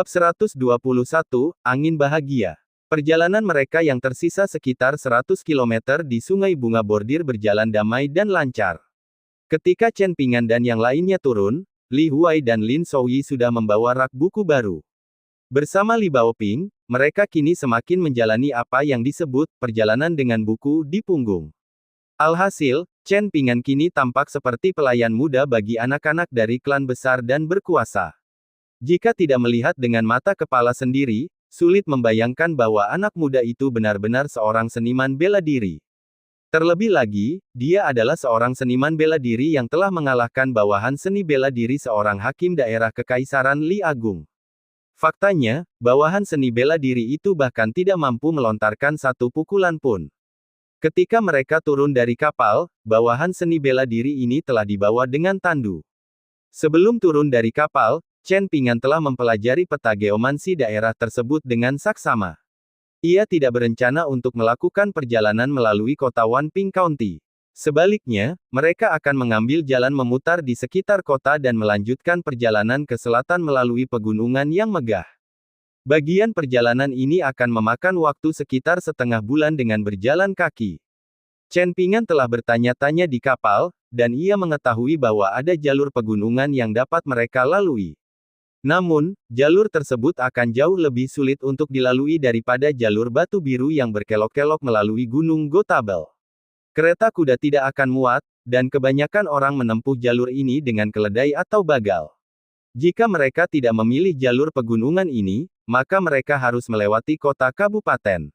Bab 121, Angin Bahagia. Perjalanan mereka yang tersisa sekitar 100 km di Sungai Bunga Bordir berjalan damai dan lancar. Ketika Chen Pingan dan yang lainnya turun, Li Huai dan Lin Souyi sudah membawa rak buku baru. Bersama Li Baoping, mereka kini semakin menjalani apa yang disebut perjalanan dengan buku di punggung. Alhasil, Chen Pingan kini tampak seperti pelayan muda bagi anak-anak dari klan besar dan berkuasa. Jika tidak melihat dengan mata kepala sendiri, sulit membayangkan bahwa anak muda itu benar-benar seorang seniman bela diri. Terlebih lagi, dia adalah seorang seniman bela diri yang telah mengalahkan bawahan seni bela diri seorang hakim daerah Kekaisaran Li Agung. Faktanya, bawahan seni bela diri itu bahkan tidak mampu melontarkan satu pukulan pun. Ketika mereka turun dari kapal, bawahan seni bela diri ini telah dibawa dengan tandu. Sebelum turun dari kapal, Chen Pingan telah mempelajari peta geomansi daerah tersebut dengan saksama. Ia tidak berencana untuk melakukan perjalanan melalui kota Wanping County. Sebaliknya, mereka akan mengambil jalan memutar di sekitar kota dan melanjutkan perjalanan ke selatan melalui pegunungan yang megah. Bagian perjalanan ini akan memakan waktu sekitar setengah bulan dengan berjalan kaki. Chen Pingan telah bertanya-tanya di kapal, dan ia mengetahui bahwa ada jalur pegunungan yang dapat mereka lalui. Namun, jalur tersebut akan jauh lebih sulit untuk dilalui daripada jalur batu biru yang berkelok-kelok melalui Gunung Gotabel. Kereta kuda tidak akan muat, dan kebanyakan orang menempuh jalur ini dengan keledai atau bagal. Jika mereka tidak memilih jalur pegunungan ini, maka mereka harus melewati kota kabupaten.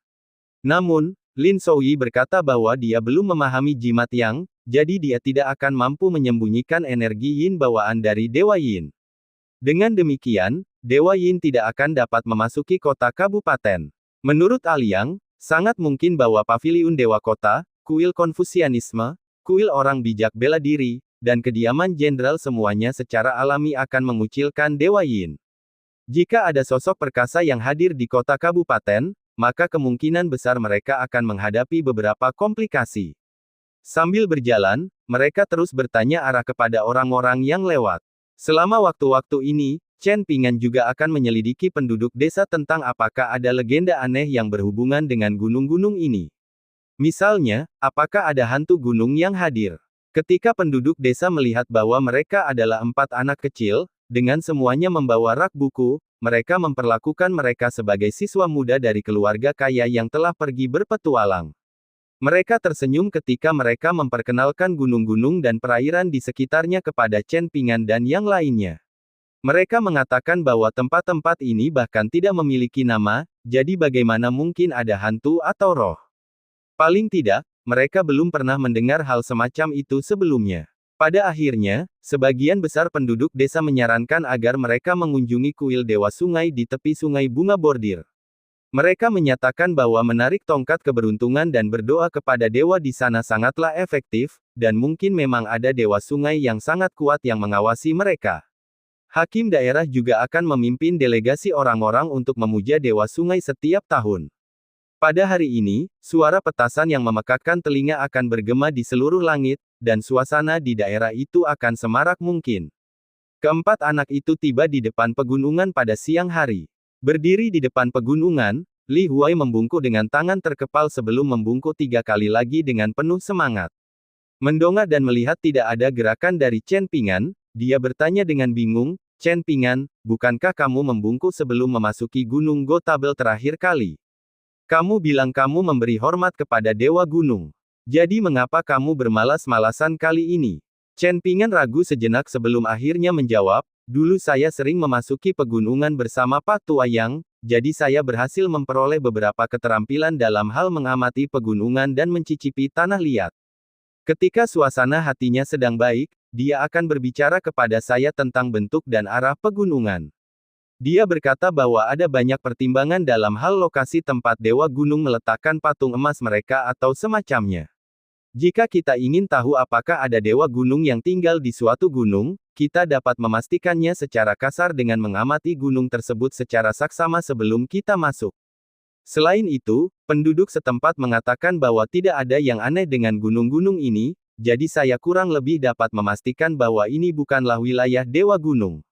Namun, Lin Souyi berkata bahwa dia belum memahami jimat yang, jadi dia tidak akan mampu menyembunyikan energi yin bawaan dari Dewa Yin. Dengan demikian, Dewa Yin tidak akan dapat memasuki kota kabupaten. Menurut Aliang, sangat mungkin bahwa paviliun Dewa Kota, kuil Konfusianisme, kuil orang bijak bela diri, dan kediaman jenderal semuanya secara alami akan mengucilkan Dewa Yin. Jika ada sosok perkasa yang hadir di kota kabupaten, maka kemungkinan besar mereka akan menghadapi beberapa komplikasi. Sambil berjalan, mereka terus bertanya arah kepada orang-orang yang lewat. Selama waktu-waktu ini, Chen Pingan juga akan menyelidiki penduduk desa tentang apakah ada legenda aneh yang berhubungan dengan gunung-gunung ini. Misalnya, apakah ada hantu gunung yang hadir? Ketika penduduk desa melihat bahwa mereka adalah 4 anak kecil, dengan semuanya membawa rak buku, mereka memperlakukan mereka sebagai siswa muda dari keluarga kaya yang telah pergi berpetualang. Mereka tersenyum ketika mereka memperkenalkan gunung-gunung dan perairan di sekitarnya kepada Chen Pingan dan yang lainnya. Mereka mengatakan bahwa tempat-tempat ini bahkan tidak memiliki nama, jadi bagaimana mungkin ada hantu atau roh? Paling tidak, mereka belum pernah mendengar hal semacam itu sebelumnya. Pada akhirnya, sebagian besar penduduk desa menyarankan agar mereka mengunjungi kuil Dewa Sungai di tepi Sungai Bunga Bordir. Mereka menyatakan bahwa menarik tongkat keberuntungan dan berdoa kepada dewa di sana sangatlah efektif, dan mungkin memang ada dewa sungai yang sangat kuat yang mengawasi mereka. Hakim daerah juga akan memimpin delegasi orang-orang untuk memuja dewa sungai setiap tahun. Pada hari ini, suara petasan yang memekakkan telinga akan bergema di seluruh langit, dan suasana di daerah itu akan semarak mungkin. Keempat anak itu tiba di depan pegunungan pada siang hari. Berdiri di depan pegunungan, Li Huai membungkuk dengan tangan terkepal sebelum membungkuk 3 kali lagi dengan penuh semangat. Mendongak dan melihat tidak ada gerakan dari Chen Pingan, dia bertanya dengan bingung, "Chen Pingan, bukankah kamu membungkuk sebelum memasuki Gunung Gotabel terakhir kali? Kamu bilang kamu memberi hormat kepada Dewa Gunung. Jadi mengapa kamu bermalas-malasan kali ini?" Chen Pingan ragu sejenak sebelum akhirnya menjawab, "Dulu saya sering memasuki pegunungan bersama Pak Tuayang, jadi saya berhasil memperoleh beberapa keterampilan dalam hal mengamati pegunungan dan mencicipi tanah liat. Ketika suasana hatinya sedang baik, dia akan berbicara kepada saya tentang bentuk dan arah pegunungan. Dia berkata bahwa ada banyak pertimbangan dalam hal lokasi tempat Dewa Gunung meletakkan patung emas mereka atau semacamnya. Jika kita ingin tahu apakah ada dewa gunung yang tinggal di suatu gunung, kita dapat memastikannya secara kasar dengan mengamati gunung tersebut secara saksama sebelum kita masuk. Selain itu, penduduk setempat mengatakan bahwa tidak ada yang aneh dengan gunung-gunung ini, jadi saya kurang lebih dapat memastikan bahwa ini bukanlah wilayah dewa gunung.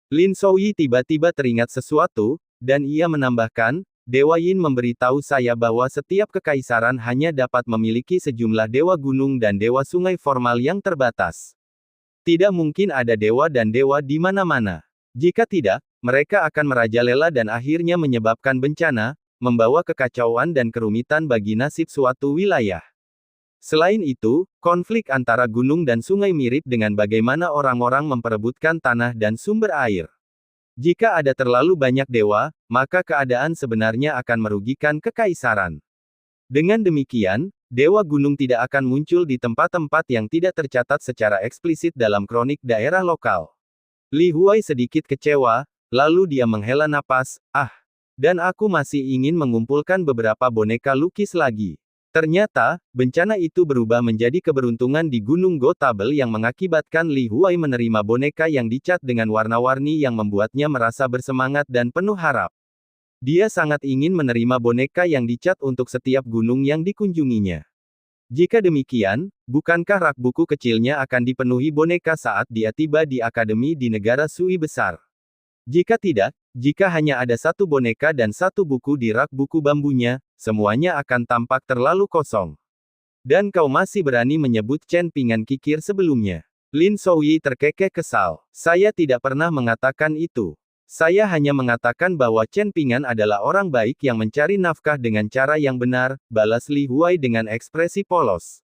Lin Souyi tiba-tiba teringat sesuatu, dan ia menambahkan, Dewa Yin memberitahu saya bahwa setiap kekaisaran hanya dapat memiliki sejumlah dewa gunung dan dewa sungai formal yang terbatas. Tidak mungkin ada dewa dan dewa di mana-mana. Jika tidak, mereka akan merajalela dan akhirnya menyebabkan bencana, membawa kekacauan dan kerumitan bagi nasib suatu wilayah. Selain itu, konflik antara gunung dan sungai mirip dengan bagaimana orang-orang memperebutkan tanah dan sumber air. Jika ada terlalu banyak dewa, maka keadaan sebenarnya akan merugikan kekaisaran. Dengan demikian, dewa gunung tidak akan muncul di tempat-tempat yang tidak tercatat secara eksplisit dalam kronik daerah lokal. Li Huai sedikit kecewa, lalu dia menghela napas, dan aku masih ingin mengumpulkan beberapa boneka lukis lagi. Ternyata, bencana itu berubah menjadi keberuntungan di Gunung Go Table yang mengakibatkan Li Huai menerima boneka yang dicat dengan warna-warni yang membuatnya merasa bersemangat dan penuh harap. Dia sangat ingin menerima boneka yang dicat untuk setiap gunung yang dikunjunginya. Jika demikian, bukankah rak buku kecilnya akan dipenuhi boneka saat dia tiba di akademi di negara Sui besar? Jika tidak, jika hanya ada satu boneka dan satu buku di rak buku bambunya, semuanya akan tampak terlalu kosong. Dan kau masih berani menyebut Chen Pingan kikir sebelumnya. Lin Souyi terkekeh kesal. Saya tidak pernah mengatakan itu. Saya hanya mengatakan bahwa Chen Pingan adalah orang baik yang mencari nafkah dengan cara yang benar, balas Li Huai dengan ekspresi polos.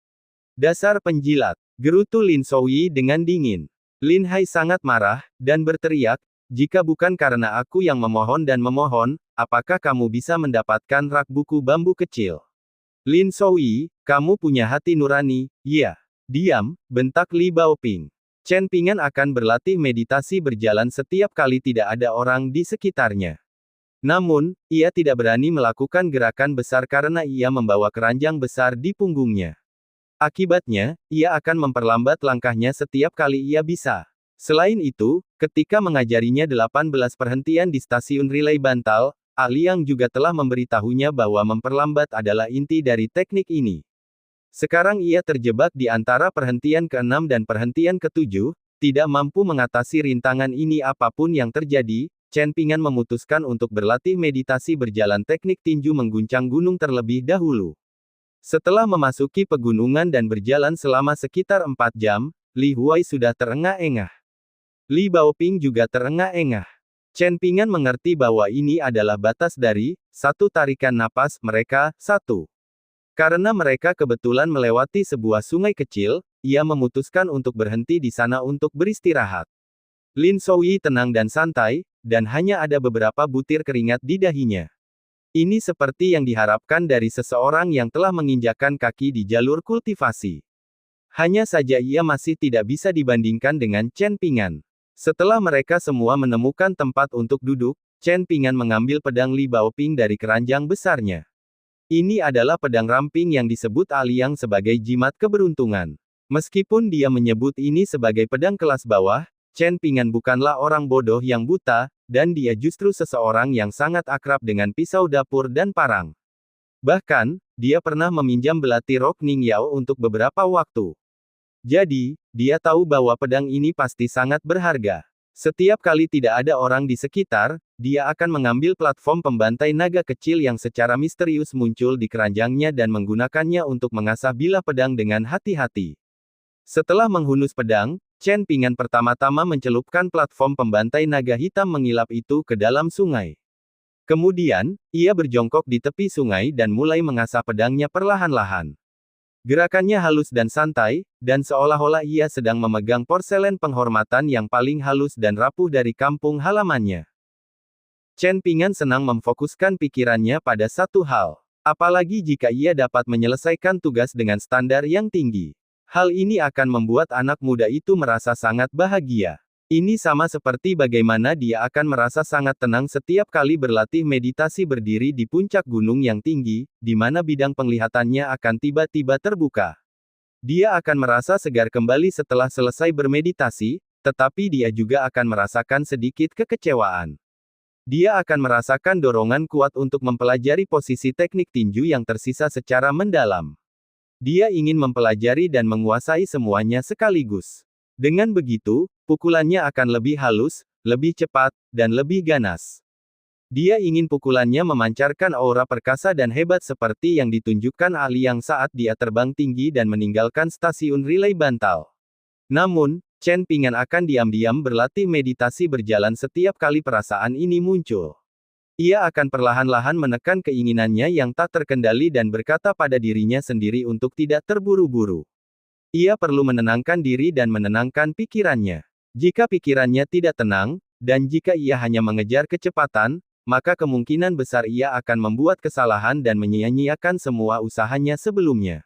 Dasar penjilat, gerutu Lin Souyi dengan dingin. Lin Hai sangat marah, dan berteriak, jika bukan karena aku yang memohon dan memohon, apakah kamu bisa mendapatkan rak buku bambu kecil? Lin Souyi, kamu punya hati nurani, ya. Diam, bentak Li Baoping. Chen Pingan akan berlatih meditasi berjalan setiap kali tidak ada orang di sekitarnya. Namun, ia tidak berani melakukan gerakan besar karena ia membawa keranjang besar di punggungnya. Akibatnya, ia akan memperlambat langkahnya setiap kali ia bisa. Selain itu, ketika mengajarinya 18 perhentian di stasiun relay bantal, Liang juga telah memberitahunya bahwa memperlambat adalah inti dari teknik ini. Sekarang ia terjebak di antara perhentian ke-6 dan perhentian ke-7, tidak mampu mengatasi rintangan ini apapun yang terjadi, Chen Pingan memutuskan untuk berlatih meditasi berjalan teknik tinju mengguncang gunung terlebih dahulu. Setelah memasuki pegunungan dan berjalan selama sekitar 4 jam, Li Huai sudah terengah-engah. Li Baoping juga terengah-engah. Chen Pingan mengerti bahwa ini adalah batas dari satu tarikan napas mereka. Karena mereka kebetulan melewati sebuah sungai kecil, ia memutuskan untuk berhenti di sana untuk beristirahat. Lin Souyi tenang dan santai, dan hanya ada beberapa butir keringat di dahinya. Ini seperti yang diharapkan dari seseorang yang telah menginjakkan kaki di jalur kultivasi. Hanya saja ia masih tidak bisa dibandingkan dengan Chen Pingan. Setelah mereka semua menemukan tempat untuk duduk, Chen Pingan mengambil pedang Li Baoping dari keranjang besarnya. Ini adalah pedang ramping yang disebut Liang sebagai jimat keberuntungan. Meskipun dia menyebut ini sebagai pedang kelas bawah, Chen Pingan bukanlah orang bodoh yang buta, dan dia justru seseorang yang sangat akrab dengan pisau dapur dan parang. Bahkan, dia pernah meminjam belati rok Ning Yao untuk beberapa waktu. Jadi, dia tahu bahwa pedang ini pasti sangat berharga. Setiap kali tidak ada orang di sekitar, dia akan mengambil platform pembantai naga kecil yang secara misterius muncul di keranjangnya dan menggunakannya untuk mengasah bilah pedang dengan hati-hati. Setelah menghunus pedang, Chen Pingan pertama-tama mencelupkan platform pembantai naga hitam mengilap itu ke dalam sungai. Kemudian, ia berjongkok di tepi sungai dan mulai mengasah pedangnya perlahan-lahan. Gerakannya halus dan santai, dan seolah-olah ia sedang memegang porselen penghormatan yang paling halus dan rapuh dari kampung halamannya. Chen Pingan senang memfokuskan pikirannya pada satu hal. Apalagi jika ia dapat menyelesaikan tugas dengan standar yang tinggi. Hal ini akan membuat anak muda itu merasa sangat bahagia. Ini sama seperti bagaimana dia akan merasa sangat tenang setiap kali berlatih meditasi berdiri di puncak gunung yang tinggi, di mana bidang penglihatannya akan tiba-tiba terbuka. Dia akan merasa segar kembali setelah selesai bermeditasi, tetapi dia juga akan merasakan sedikit kekecewaan. Dia akan merasakan dorongan kuat untuk mempelajari posisi teknik tinju yang tersisa secara mendalam. Dia ingin mempelajari dan menguasai semuanya sekaligus. Dengan begitu, pukulannya akan lebih halus, lebih cepat, dan lebih ganas. Dia ingin pukulannya memancarkan aura perkasa dan hebat seperti yang ditunjukkan Ali Yang saat dia terbang tinggi dan meninggalkan stasiun relay bantal. Namun, Chen Ping'an akan diam-diam berlatih meditasi berjalan setiap kali perasaan ini muncul. Ia akan perlahan-lahan menekan keinginannya yang tak terkendali dan berkata pada dirinya sendiri untuk tidak terburu-buru. Ia perlu menenangkan diri dan menenangkan pikirannya. Jika pikirannya tidak tenang, dan jika ia hanya mengejar kecepatan, maka kemungkinan besar ia akan membuat kesalahan dan menyia-nyiakan semua usahanya sebelumnya.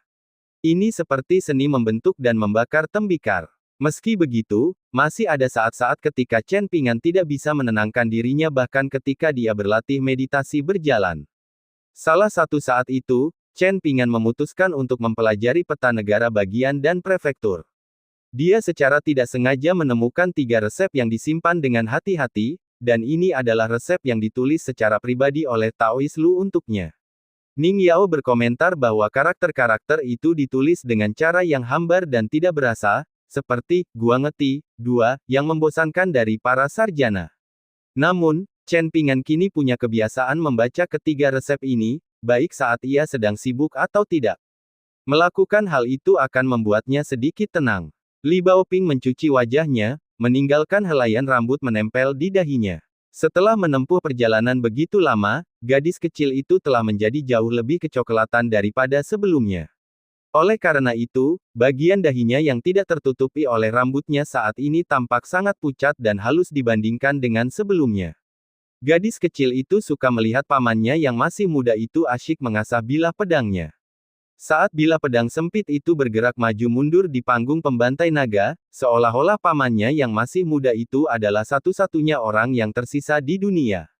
Ini seperti seni membentuk dan membakar tembikar. Meski begitu, masih ada saat-saat ketika Chen Ping'an tidak bisa menenangkan dirinya bahkan ketika dia berlatih meditasi berjalan. Salah satu saat itu, Chen Ping'an memutuskan untuk mempelajari peta negara bagian dan prefektur. Dia secara tidak sengaja menemukan 3 resep yang disimpan dengan hati-hati, dan ini adalah resep yang ditulis secara pribadi oleh Taoist Lu untuknya. Ning Yao berkomentar bahwa karakter-karakter itu ditulis dengan cara yang hambar dan tidak berasa, seperti, gua ngerti, 2, yang membosankan dari para sarjana. Namun, Chen Ping'an kini punya kebiasaan membaca ketiga resep ini, baik saat ia sedang sibuk atau tidak. Melakukan hal itu akan membuatnya sedikit tenang. Li Baoping mencuci wajahnya, meninggalkan helaian rambut menempel di dahinya. Setelah menempuh perjalanan begitu lama, gadis kecil itu telah menjadi jauh lebih kecoklatan daripada sebelumnya. Oleh karena itu, bagian dahinya yang tidak tertutupi oleh rambutnya saat ini tampak sangat pucat dan halus dibandingkan dengan sebelumnya. Gadis kecil itu suka melihat pamannya yang masih muda itu asyik mengasah bilah pedangnya. Saat bilah pedang sempit itu bergerak maju mundur di panggung pembantai naga, seolah-olah pamannya yang masih muda itu adalah satu-satunya orang yang tersisa di dunia.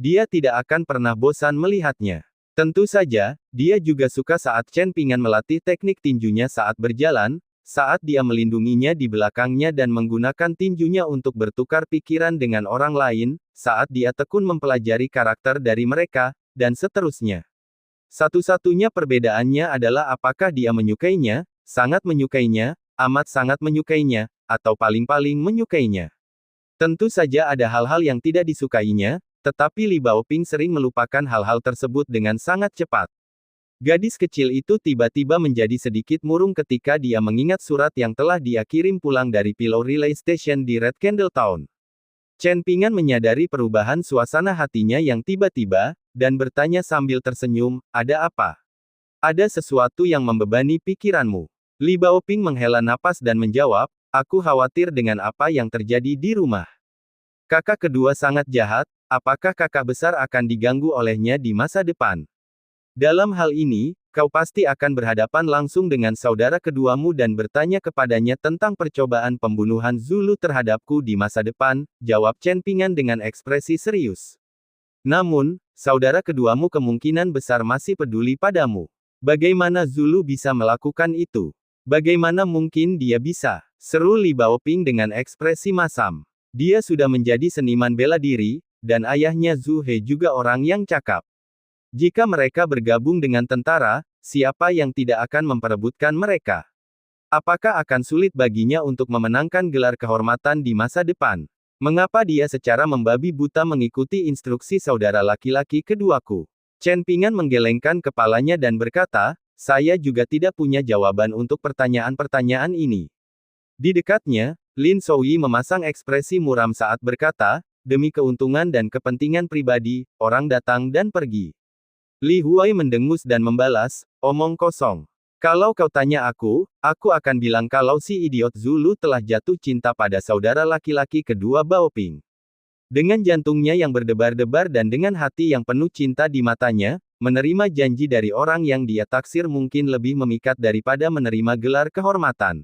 Dia tidak akan pernah bosan melihatnya. Tentu saja, dia juga suka saat Chen Ping'an melatih teknik tinjunya saat berjalan, saat dia melindunginya di belakangnya dan menggunakan tinjunya untuk bertukar pikiran dengan orang lain, saat dia tekun mempelajari karakter dari mereka, dan seterusnya. Satu-satunya perbedaannya adalah apakah dia menyukainya, sangat menyukainya, amat sangat menyukainya, atau paling-paling menyukainya. Tentu saja ada hal-hal yang tidak disukainya, tetapi Li Baoping sering melupakan hal-hal tersebut dengan sangat cepat. Gadis kecil itu tiba-tiba menjadi sedikit murung ketika dia mengingat surat yang telah dia kirim pulang dari Pillow Relay Station di Red Candle Town. Chen Ping'an menyadari perubahan suasana hatinya yang tiba-tiba, dan bertanya sambil tersenyum, ada apa? Ada sesuatu yang membebani pikiranmu. Li Baoping menghela napas dan menjawab, aku khawatir dengan apa yang terjadi di rumah. Kakak kedua sangat jahat, apakah kakak besar akan diganggu olehnya di masa depan? Dalam hal ini, kau pasti akan berhadapan langsung dengan saudara keduamu dan bertanya kepadanya tentang percobaan pembunuhan Zulu terhadapku di masa depan, jawab Chen Ping'an dengan ekspresi serius. Namun, saudara keduamu kemungkinan besar masih peduli padamu. Bagaimana Zulu bisa melakukan itu? Bagaimana mungkin dia bisa? Seru Li Baoping dengan ekspresi masam. Dia sudah menjadi seniman bela diri, dan ayahnya Zhu He juga orang yang cakap. Jika mereka bergabung dengan tentara, siapa yang tidak akan memperebutkan mereka? Apakah akan sulit baginya untuk memenangkan gelar kehormatan di masa depan? Mengapa dia secara membabi buta mengikuti instruksi saudara laki-laki keduaku? Chen Ping'an menggelengkan kepalanya dan berkata, saya juga tidak punya jawaban untuk pertanyaan-pertanyaan ini. Di dekatnya, Lin Souyi memasang ekspresi muram saat berkata, demi keuntungan dan kepentingan pribadi, orang datang dan pergi. Li Huai mendengus dan membalas, omong kosong. Kalau kau tanya aku akan bilang kalau si idiot Zulu telah jatuh cinta pada saudara laki-laki kedua Baoping. Dengan jantungnya yang berdebar-debar dan dengan hati yang penuh cinta di matanya, menerima janji dari orang yang dia taksir mungkin lebih memikat daripada menerima gelar kehormatan.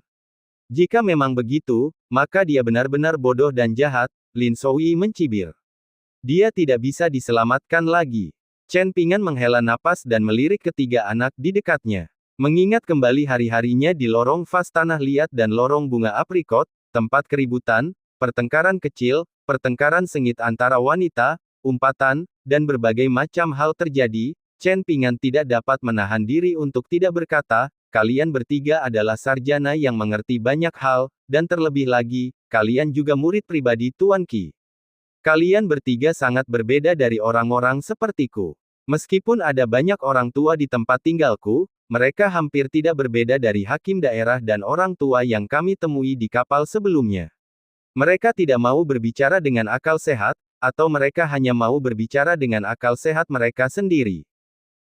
Jika memang begitu, maka dia benar-benar bodoh dan jahat, Lin Souyi mencibir. Dia tidak bisa diselamatkan lagi. Chen Ping'an menghela napas dan melirik ketiga anak di dekatnya. Mengingat kembali hari-harinya di lorong vas tanah liat dan lorong bunga aprikot, tempat keributan, pertengkaran kecil, pertengkaran sengit antara wanita, umpatan, dan berbagai macam hal terjadi, Chen Ping'an tidak dapat menahan diri untuk tidak berkata, kalian bertiga adalah sarjana yang mengerti banyak hal, dan terlebih lagi, kalian juga murid pribadi Tuan Qi. Kalian bertiga sangat berbeda dari orang-orang sepertiku. Meskipun ada banyak orang tua di tempat tinggalku, mereka hampir tidak berbeda dari hakim daerah dan orang tua yang kami temui di kapal sebelumnya. Mereka tidak mau berbicara dengan akal sehat, atau mereka hanya mau berbicara dengan akal sehat mereka sendiri.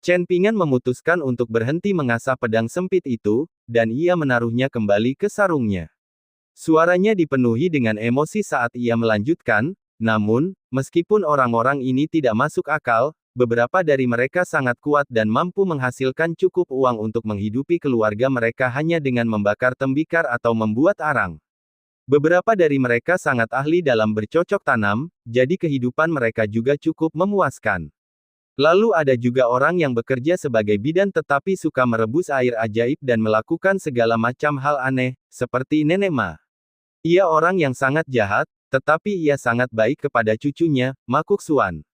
Chen Pingan memutuskan untuk berhenti mengasah pedang sempit itu, dan ia menaruhnya kembali ke sarungnya. Suaranya dipenuhi dengan emosi saat ia melanjutkan, namun, meskipun orang-orang ini tidak masuk akal, beberapa dari mereka sangat kuat dan mampu menghasilkan cukup uang untuk menghidupi keluarga mereka hanya dengan membakar tembikar atau membuat arang. Beberapa dari mereka sangat ahli dalam bercocok tanam, jadi kehidupan mereka juga cukup memuaskan. Lalu ada juga orang yang bekerja sebagai bidan tetapi suka merebus air ajaib dan melakukan segala macam hal aneh, seperti Nenek Ma. Ia orang yang sangat jahat, tetapi ia sangat baik kepada cucunya, Makuk Suan.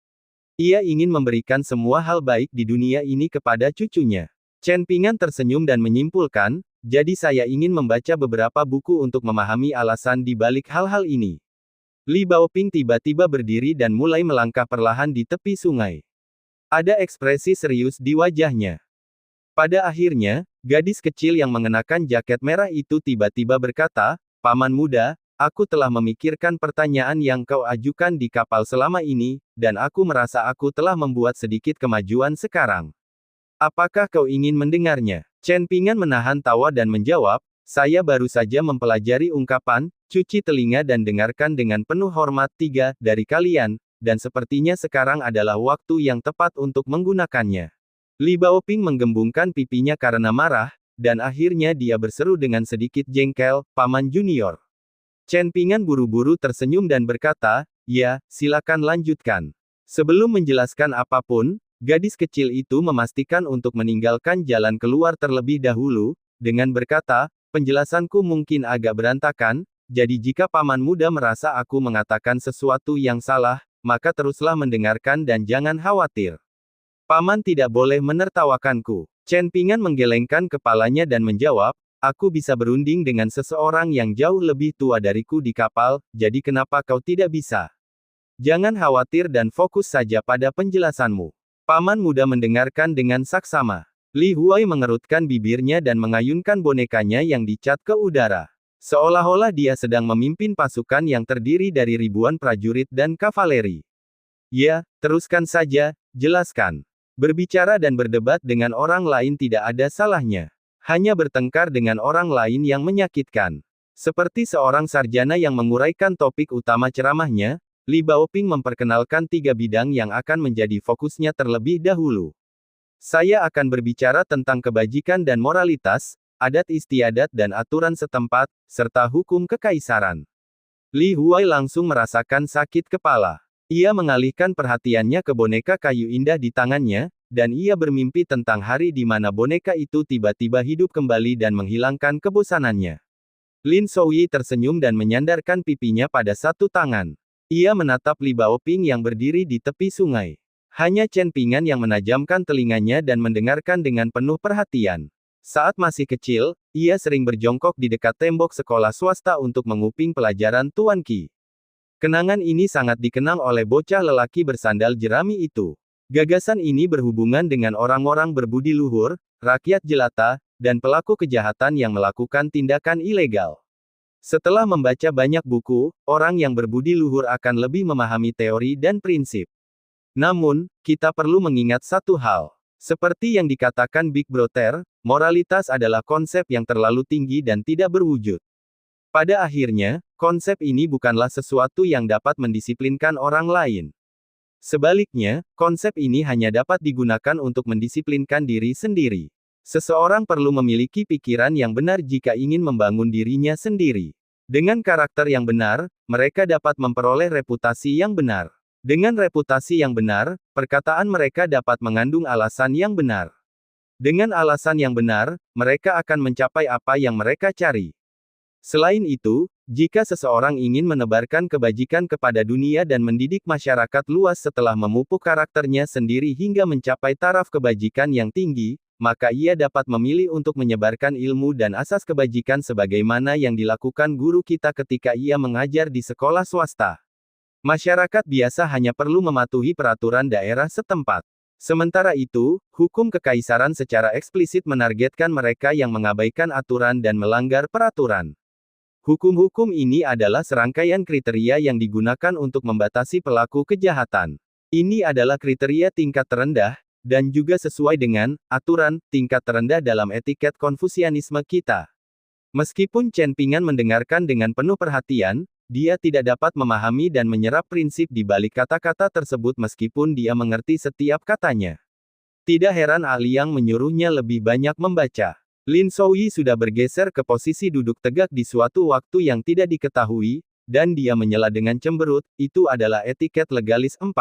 Ia ingin memberikan semua hal baik di dunia ini kepada cucunya. Chen Pingan tersenyum dan menyimpulkan, jadi saya ingin membaca beberapa buku untuk memahami alasan di balik hal-hal ini. Li Baoping tiba-tiba berdiri dan mulai melangkah perlahan di tepi sungai. Ada ekspresi serius di wajahnya. Pada akhirnya, gadis kecil yang mengenakan jaket merah itu tiba-tiba berkata, "Paman muda, aku telah memikirkan pertanyaan yang kau ajukan di kapal selama ini, dan aku merasa aku telah membuat sedikit kemajuan sekarang. Apakah kau ingin mendengarnya?" Chen Pingan menahan tawa dan menjawab, "Saya baru saja mempelajari ungkapan, cuci telinga dan dengarkan dengan penuh hormat 3 dari kalian, dan sepertinya sekarang adalah waktu yang tepat untuk menggunakannya." Li Baoping menggembungkan pipinya karena marah, dan akhirnya dia berseru dengan sedikit jengkel, "Paman Junior." Chen Pingan buru-buru tersenyum dan berkata, "Ya, silakan lanjutkan." Sebelum menjelaskan apapun, gadis kecil itu memastikan untuk meninggalkan jalan keluar terlebih dahulu, dengan berkata, "Penjelasanku mungkin agak berantakan, jadi jika paman muda merasa aku mengatakan sesuatu yang salah, maka teruslah mendengarkan dan jangan khawatir. Paman tidak boleh menertawakanku." Chen Pingan menggelengkan kepalanya dan menjawab, "Aku bisa berunding dengan seseorang yang jauh lebih tua dariku di kapal, jadi kenapa kau tidak bisa? Jangan khawatir dan fokus saja pada penjelasanmu." Paman muda mendengarkan dengan saksama. Li Huai mengerutkan bibirnya dan mengayunkan bonekanya yang dicat ke udara. Seolah-olah dia sedang memimpin pasukan yang terdiri dari ribuan prajurit dan kavaleri. "Ya, teruskan saja, jelaskan. Berbicara dan berdebat dengan orang lain tidak ada salahnya. Hanya bertengkar dengan orang lain yang menyakitkan." Seperti seorang sarjana yang menguraikan topik utama ceramahnya, Li Baoping memperkenalkan 3 bidang yang akan menjadi fokusnya terlebih dahulu. "Saya akan berbicara tentang kebajikan dan moralitas, adat istiadat dan aturan setempat, serta hukum kekaisaran." Li Huai langsung merasakan sakit kepala. Ia mengalihkan perhatiannya ke boneka kayu indah di tangannya, dan ia bermimpi tentang hari di mana boneka itu tiba-tiba hidup kembali dan menghilangkan kebosanannya. Lin Souyi tersenyum dan menyandarkan pipinya pada satu tangan. Ia menatap Li Baoping yang berdiri di tepi sungai. Hanya Chen Pingan yang menajamkan telinganya dan mendengarkan dengan penuh perhatian. Saat masih kecil, ia sering berjongkok di dekat tembok sekolah swasta untuk menguping pelajaran Tuan Qi. Kenangan ini sangat dikenang oleh bocah lelaki bersandal jerami itu. Gagasan ini berhubungan dengan orang-orang berbudi luhur, rakyat jelata, dan pelaku kejahatan yang melakukan tindakan ilegal. Setelah membaca banyak buku, orang yang berbudi luhur akan lebih memahami teori dan prinsip. Namun, kita perlu mengingat satu hal. Seperti yang dikatakan Big Brother, moralitas adalah konsep yang terlalu tinggi dan tidak berwujud. Pada akhirnya, konsep ini bukanlah sesuatu yang dapat mendisiplinkan orang lain. Sebaliknya, konsep ini hanya dapat digunakan untuk mendisiplinkan diri sendiri. Seseorang perlu memiliki pikiran yang benar jika ingin membangun dirinya sendiri. Dengan karakter yang benar, mereka dapat memperoleh reputasi yang benar. Dengan reputasi yang benar, perkataan mereka dapat mengandung alasan yang benar. Dengan alasan yang benar, mereka akan mencapai apa yang mereka cari. Selain itu, jika seseorang ingin menebarkan kebajikan kepada dunia dan mendidik masyarakat luas setelah memupuk karakternya sendiri hingga mencapai taraf kebajikan yang tinggi, maka ia dapat memilih untuk menyebarkan ilmu dan asas kebajikan sebagaimana yang dilakukan guru kita ketika ia mengajar di sekolah swasta. Masyarakat biasa hanya perlu mematuhi peraturan daerah setempat. Sementara itu, hukum kekaisaran secara eksplisit menargetkan mereka yang mengabaikan aturan dan melanggar peraturan. Hukum-hukum ini adalah serangkaian kriteria yang digunakan untuk membatasi pelaku kejahatan. Ini adalah kriteria tingkat terendah, dan juga sesuai dengan aturan tingkat terendah dalam etiket Konfusianisme kita. Meskipun Chen Ping'an mendengarkan dengan penuh perhatian, dia tidak dapat memahami dan menyerap prinsip di balik kata-kata tersebut meskipun dia mengerti setiap katanya. Tidak heran Liang menyuruhnya lebih banyak membaca. Lin Souyi sudah bergeser ke posisi duduk tegak di suatu waktu yang tidak diketahui, dan dia menyela dengan cemberut, itu adalah etiket legalis 4.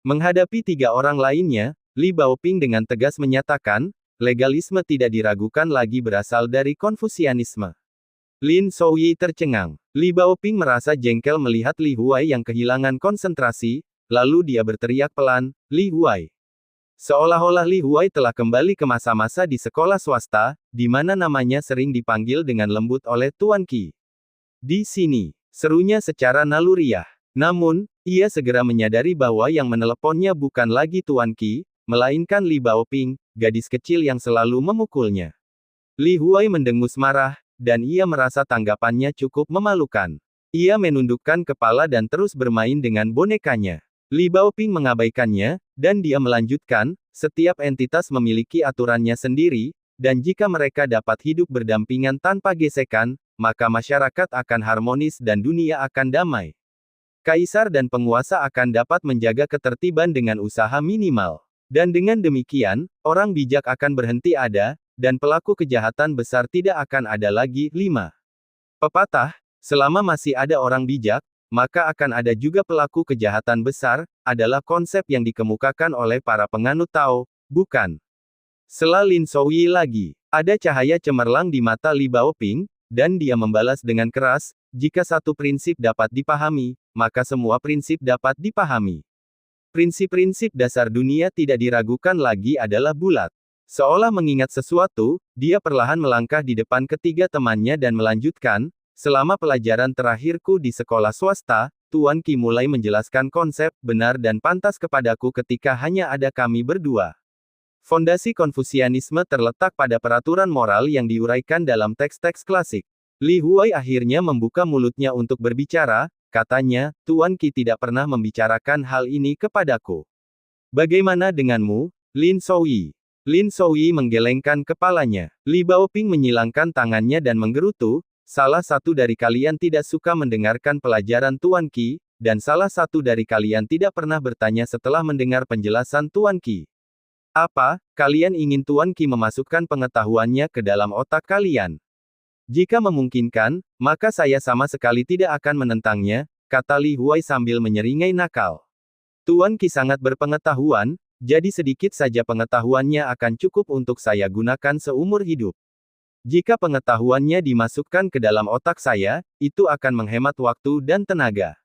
Menghadapi 3 orang lainnya, Li Baoping dengan tegas menyatakan, legalisme tidak diragukan lagi berasal dari Konfusianisme. Lin Souyi tercengang. Li Baoping merasa jengkel melihat Li Huai yang kehilangan konsentrasi, lalu dia berteriak pelan, "Li Huai." Seolah-olah Li Huai telah kembali ke masa-masa di sekolah swasta, di mana namanya sering dipanggil dengan lembut oleh Tuan Qi. "Di sini," serunya secara naluriah. Namun, ia segera menyadari bahwa yang meneleponnya bukan lagi Tuan Qi, melainkan Li Baoping, gadis kecil yang selalu memukulnya. Li Huai mendengus marah, dan ia merasa tanggapannya cukup memalukan. Ia menundukkan kepala dan terus bermain dengan bonekanya. Li Baoping mengabaikannya, dan dia melanjutkan, setiap entitas memiliki aturannya sendiri, dan jika mereka dapat hidup berdampingan tanpa gesekan, maka masyarakat akan harmonis dan dunia akan damai. Kaisar dan penguasa akan dapat menjaga ketertiban dengan usaha minimal. Dan dengan demikian, orang bijak akan berhenti ada, dan pelaku kejahatan besar tidak akan ada lagi. 5. Pepatah, selama masih ada orang bijak, maka akan ada juga pelaku kejahatan besar, adalah konsep yang dikemukakan oleh para penganut Tao, bukan? Sela Lin Souyi lagi. Ada cahaya cemerlang di mata Li Baoping, dan dia membalas dengan keras, jika satu prinsip dapat dipahami, maka semua prinsip dapat dipahami. Prinsip-prinsip dasar dunia tidak diragukan lagi adalah bulat. Seolah mengingat sesuatu, dia perlahan melangkah di depan ketiga temannya dan melanjutkan, selama pelajaran terakhirku di sekolah swasta, Tuan Qi mulai menjelaskan konsep benar dan pantas kepadaku ketika hanya ada kami berdua. Fondasi Konfusianisme terletak pada peraturan moral yang diuraikan dalam teks-teks klasik. Li Huai akhirnya membuka mulutnya untuk berbicara, katanya, Tuan Qi tidak pernah membicarakan hal ini kepadaku. Bagaimana denganmu, Lin Souyi? Lin Souyi menggelengkan kepalanya. Li Baoping menyilangkan tangannya dan menggerutu, salah satu dari kalian tidak suka mendengarkan pelajaran Tuan Qi, dan salah satu dari kalian tidak pernah bertanya setelah mendengar penjelasan Tuan Qi. Apa, kalian ingin Tuan Qi memasukkan pengetahuannya ke dalam otak kalian? Jika memungkinkan, maka saya sama sekali tidak akan menentangnya, kata Li Huai sambil menyeringai nakal. Tuan Qi sangat berpengetahuan, jadi sedikit saja pengetahuannya akan cukup untuk saya gunakan seumur hidup. Jika pengetahuannya dimasukkan ke dalam otak saya, itu akan menghemat waktu dan tenaga.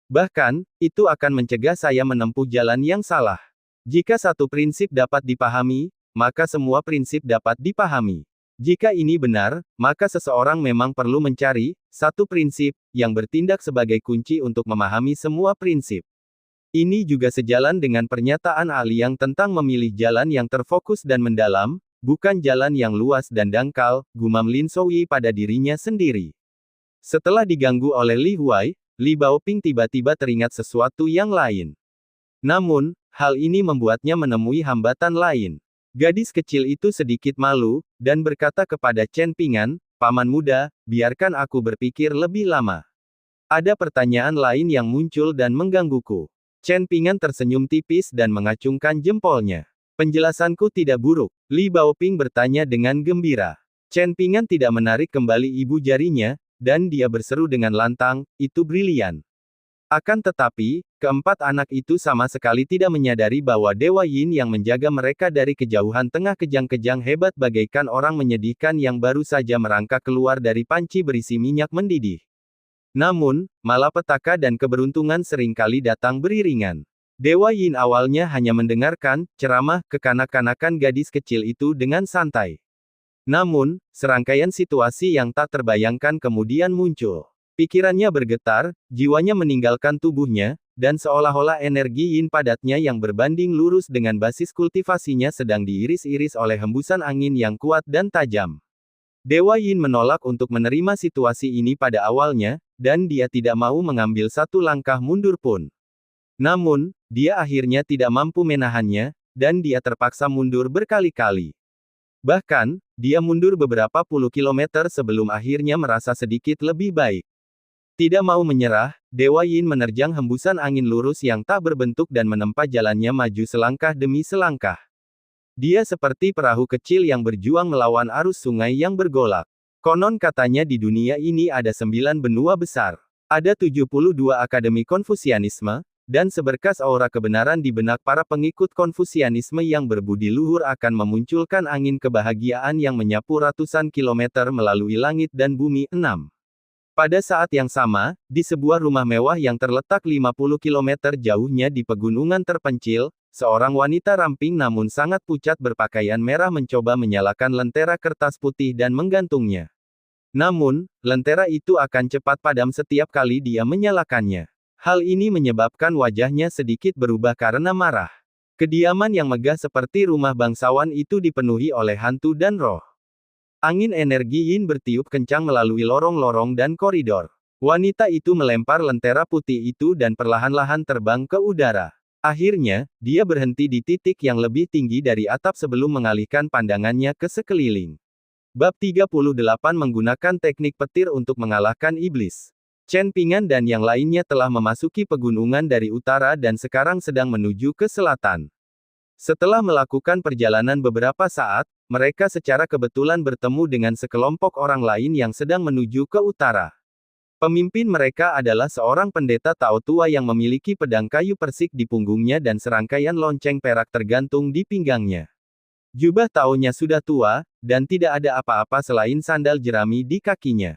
Bahkan, itu akan mencegah saya menempuh jalan yang salah. Jika satu prinsip dapat dipahami, maka semua prinsip dapat dipahami. Jika ini benar, maka seseorang memang perlu mencari satu prinsip yang bertindak sebagai kunci untuk memahami semua prinsip. Ini juga sejalan dengan pernyataan Liang tentang memilih jalan yang terfokus dan mendalam, bukan jalan yang luas dan dangkal, gumam Lin Souyi pada dirinya sendiri. Setelah diganggu oleh Li Huai, Li Baoping tiba-tiba teringat sesuatu yang lain. Namun, hal ini membuatnya menemui hambatan lain. Gadis kecil itu sedikit malu, dan berkata kepada Chen Ping'an, "Paman muda, biarkan aku berpikir lebih lama. Ada pertanyaan lain yang muncul dan menggangguku." Chen Ping'an tersenyum tipis dan mengacungkan jempolnya. "Penjelasanku tidak buruk?" Li Baoping bertanya dengan gembira. Chen Ping'an tidak menarik kembali ibu jarinya, dan dia berseru dengan lantang, "Itu brilian." Akan tetapi, keempat anak itu sama sekali tidak menyadari bahwa Dewa Yin yang menjaga mereka dari kejauhan tengah kejang-kejang hebat bagaikan orang menyedihkan yang baru saja merangkak keluar dari panci berisi minyak mendidih. Namun, malapetaka dan keberuntungan seringkali datang beriringan. Dewa Yin awalnya hanya mendengarkan ceramah kekanak-kanakan gadis kecil itu dengan santai. Namun, serangkaian situasi yang tak terbayangkan kemudian muncul. Pikirannya bergetar, jiwanya meninggalkan tubuhnya, dan seolah-olah energi yin padatnya yang berbanding lurus dengan basis kultivasinya sedang diiris-iris oleh hembusan angin yang kuat dan tajam. Dewa Yin menolak untuk menerima situasi ini pada awalnya, dan dia tidak mau mengambil satu langkah mundur pun. Namun, dia akhirnya tidak mampu menahannya, dan dia terpaksa mundur berkali-kali. Bahkan, dia mundur beberapa puluh kilometer sebelum akhirnya merasa sedikit lebih baik. Tidak mau menyerah, Dewa Yin menerjang hembusan angin lurus yang tak berbentuk dan menempa jalannya maju selangkah demi selangkah. Dia seperti perahu kecil yang berjuang melawan arus sungai yang bergolak. Konon katanya di dunia ini ada 9 benua besar. Ada 72 akademi Konfusianisme, dan seberkas aura kebenaran di benak para pengikut Konfusianisme yang berbudi luhur akan memunculkan angin kebahagiaan yang menyapu ratusan kilometer melalui langit dan bumi. 6. Pada saat yang sama, di sebuah rumah mewah yang terletak 50 km jauhnya di pegunungan terpencil, seorang wanita ramping namun sangat pucat berpakaian merah mencoba menyalakan lentera kertas putih dan menggantungnya. Namun, lentera itu akan cepat padam setiap kali dia menyalakannya. Hal ini menyebabkan wajahnya sedikit berubah karena marah. Kediaman yang megah seperti rumah bangsawan itu dipenuhi oleh hantu dan roh. Angin energi yin bertiup kencang melalui lorong-lorong dan koridor. Wanita itu melempar lentera putih itu dan perlahan-lahan terbang ke udara. Akhirnya, dia berhenti di titik yang lebih tinggi dari atap sebelum mengalihkan pandangannya ke sekeliling. Bab 38 menggunakan teknik petir untuk mengalahkan iblis. Chen Pingan dan yang lainnya telah memasuki pegunungan dari utara dan sekarang sedang menuju ke selatan. Setelah melakukan perjalanan beberapa saat, mereka secara kebetulan bertemu dengan sekelompok orang lain yang sedang menuju ke utara. Pemimpin mereka adalah seorang pendeta Tao tua yang memiliki pedang kayu persik di punggungnya dan serangkaian lonceng perak tergantung di pinggangnya. Jubah Taonya sudah tua, dan tidak ada apa-apa selain sandal jerami di kakinya.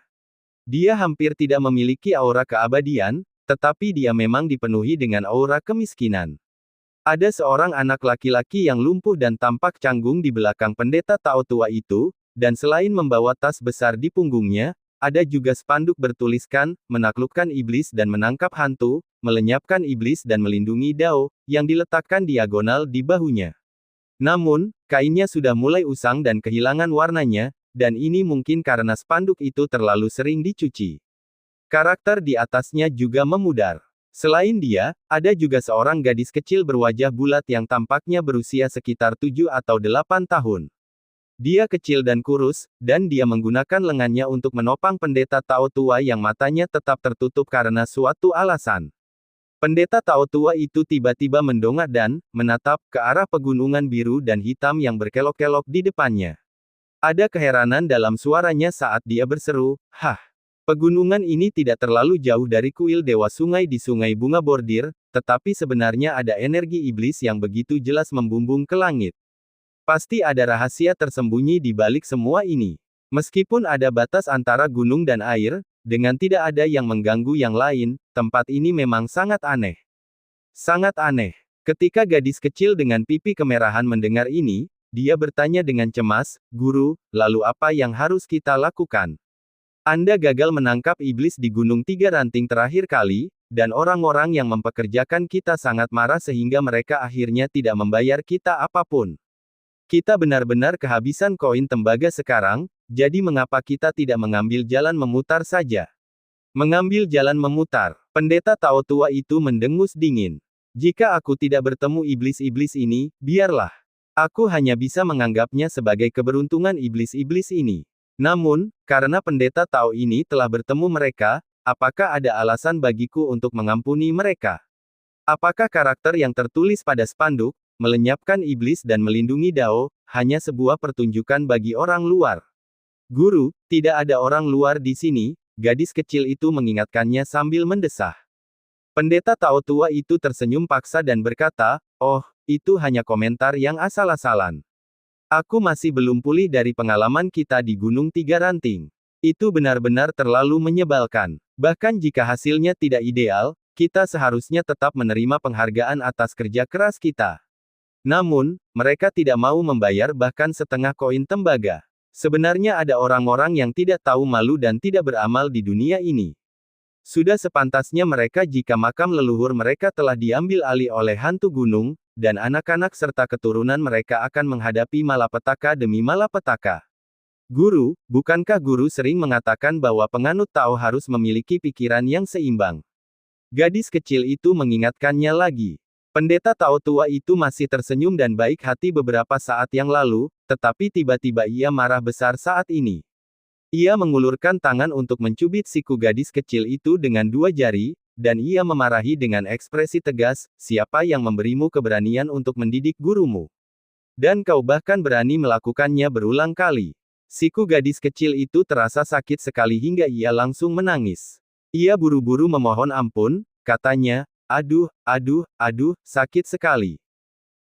Dia hampir tidak memiliki aura keabadian, tetapi dia memang dipenuhi dengan aura kemiskinan. Ada seorang anak laki-laki yang lumpuh dan tampak canggung di belakang pendeta Tao tua itu, dan selain membawa tas besar di punggungnya, ada juga spanduk bertuliskan, menaklukkan iblis dan menangkap hantu, melenyapkan iblis dan melindungi Dao, yang diletakkan diagonal di bahunya. Namun, kainnya sudah mulai usang dan kehilangan warnanya, dan ini mungkin karena spanduk itu terlalu sering dicuci. Karakter di atasnya juga memudar. Selain dia, ada juga seorang gadis kecil berwajah bulat yang tampaknya berusia sekitar 7 atau 8 tahun. Dia kecil dan kurus, dan dia menggunakan lengannya untuk menopang pendeta Tao tua yang matanya tetap tertutup karena suatu alasan. Pendeta Tao tua itu tiba-tiba mendongak dan menatap ke arah pegunungan biru dan hitam yang berkelok-kelok di depannya. Ada keheranan dalam suaranya saat dia berseru, "Hah! Pegunungan ini tidak terlalu jauh dari kuil Dewa Sungai di Sungai Bunga Bordir, tetapi sebenarnya ada energi iblis yang begitu jelas membumbung ke langit. Pasti ada rahasia tersembunyi di balik semua ini. Meskipun ada batas antara gunung dan air, dengan tidak ada yang mengganggu yang lain, tempat ini memang sangat aneh. Sangat aneh." Ketika gadis kecil dengan pipi kemerahan mendengar ini, dia bertanya dengan cemas, "Guru, lalu apa yang harus kita lakukan? Anda gagal menangkap iblis di Gunung Tiga Ranting terakhir kali, dan orang-orang yang mempekerjakan kita sangat marah sehingga mereka akhirnya tidak membayar kita apapun. Kita benar-benar kehabisan koin tembaga sekarang, jadi mengapa kita tidak mengambil jalan memutar saja?" Mengambil jalan memutar. Pendeta Tao tua itu mendengus dingin. "Jika aku tidak bertemu iblis-iblis ini, biarlah. Aku hanya bisa menganggapnya sebagai keberuntungan iblis-iblis ini. Namun, karena pendeta Tao ini telah bertemu mereka, apakah ada alasan bagiku untuk mengampuni mereka? Apakah karakter yang tertulis pada spanduk, melenyapkan iblis dan melindungi Dao, hanya sebuah pertunjukan bagi orang luar?" "Guru, tidak ada orang luar di sini," gadis kecil itu mengingatkannya sambil mendesah. Pendeta Tao tua itu tersenyum paksa dan berkata, "Oh, itu hanya komentar yang asal-asalan. Aku masih belum pulih dari pengalaman kita di Gunung Tiga Ranting. Itu benar-benar terlalu menyebalkan. Bahkan jika hasilnya tidak ideal, kita seharusnya tetap menerima penghargaan atas kerja keras kita. Namun, mereka tidak mau membayar bahkan setengah koin tembaga. Sebenarnya ada orang-orang yang tidak tahu malu dan tidak beramal di dunia ini. Sudah sepantasnya mereka jika makam leluhur mereka telah diambil alih oleh hantu gunung, dan anak-anak serta keturunan mereka akan menghadapi malapetaka demi malapetaka. Guru, bukankah guru sering mengatakan bahwa penganut Tao harus memiliki pikiran yang seimbang? Gadis kecil itu mengingatkannya lagi. Pendeta Tao tua itu masih tersenyum dan baik hati beberapa saat yang lalu, tetapi tiba-tiba ia marah besar saat ini. Ia mengulurkan tangan untuk mencubit siku gadis kecil itu dengan dua jari, dan ia memarahi dengan ekspresi tegas, siapa yang memberimu keberanian untuk mendidik gurumu? Dan kau bahkan berani melakukannya berulang kali. Siku gadis kecil itu terasa sakit sekali hingga ia langsung menangis. Ia buru-buru memohon ampun, katanya, aduh, sakit sekali.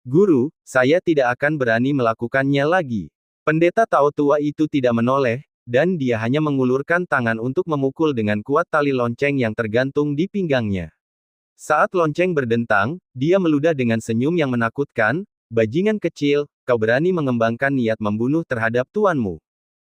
Guru, saya tidak akan berani melakukannya lagi. Pendeta Tao tua itu tidak menoleh, dan dia hanya mengulurkan tangan untuk memukul dengan kuat tali lonceng yang tergantung di pinggangnya. Saat lonceng berdentang, dia meludah dengan senyum yang menakutkan, bajingan kecil, kau berani mengembangkan niat membunuh terhadap tuanmu.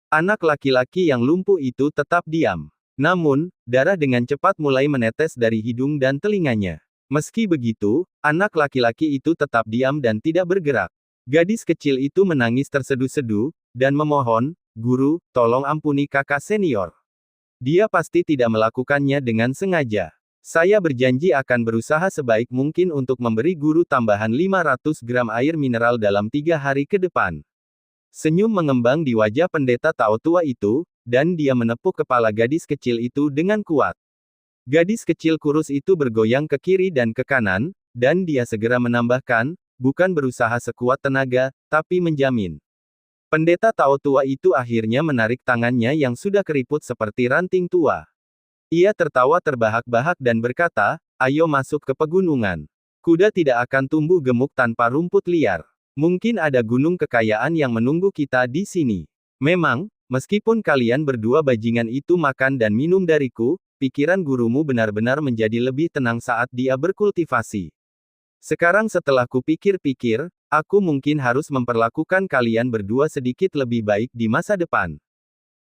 Anak laki-laki yang lumpuh itu tetap diam. Namun, darah dengan cepat mulai menetes dari hidung dan telinganya. Meski begitu, anak laki-laki itu tetap diam dan tidak bergerak. Gadis kecil itu menangis terseduh-seduh, dan memohon, Guru, tolong ampuni kakak senior. Dia pasti tidak melakukannya dengan sengaja. Saya berjanji akan berusaha sebaik mungkin untuk memberi guru tambahan 500 gram air mineral dalam 3 hari ke depan. Senyum mengembang di wajah pendeta Tao tua itu, dan dia menepuk kepala gadis kecil itu dengan kuat. Gadis kecil kurus itu bergoyang ke kiri dan ke kanan, dan dia segera menambahkan, bukan berusaha sekuat tenaga, tapi menjamin. Pendeta Tao tua itu akhirnya menarik tangannya yang sudah keriput seperti ranting tua. Ia tertawa terbahak-bahak dan berkata, ayo masuk ke pegunungan. Kuda tidak akan tumbuh gemuk tanpa rumput liar. Mungkin ada gunung kekayaan yang menunggu kita di sini. Memang, meskipun kalian berdua bajingan itu makan dan minum dariku, pikiran gurumu benar-benar menjadi lebih tenang saat dia berkultivasi. Sekarang setelah kupikir-pikir, aku mungkin harus memperlakukan kalian berdua sedikit lebih baik di masa depan.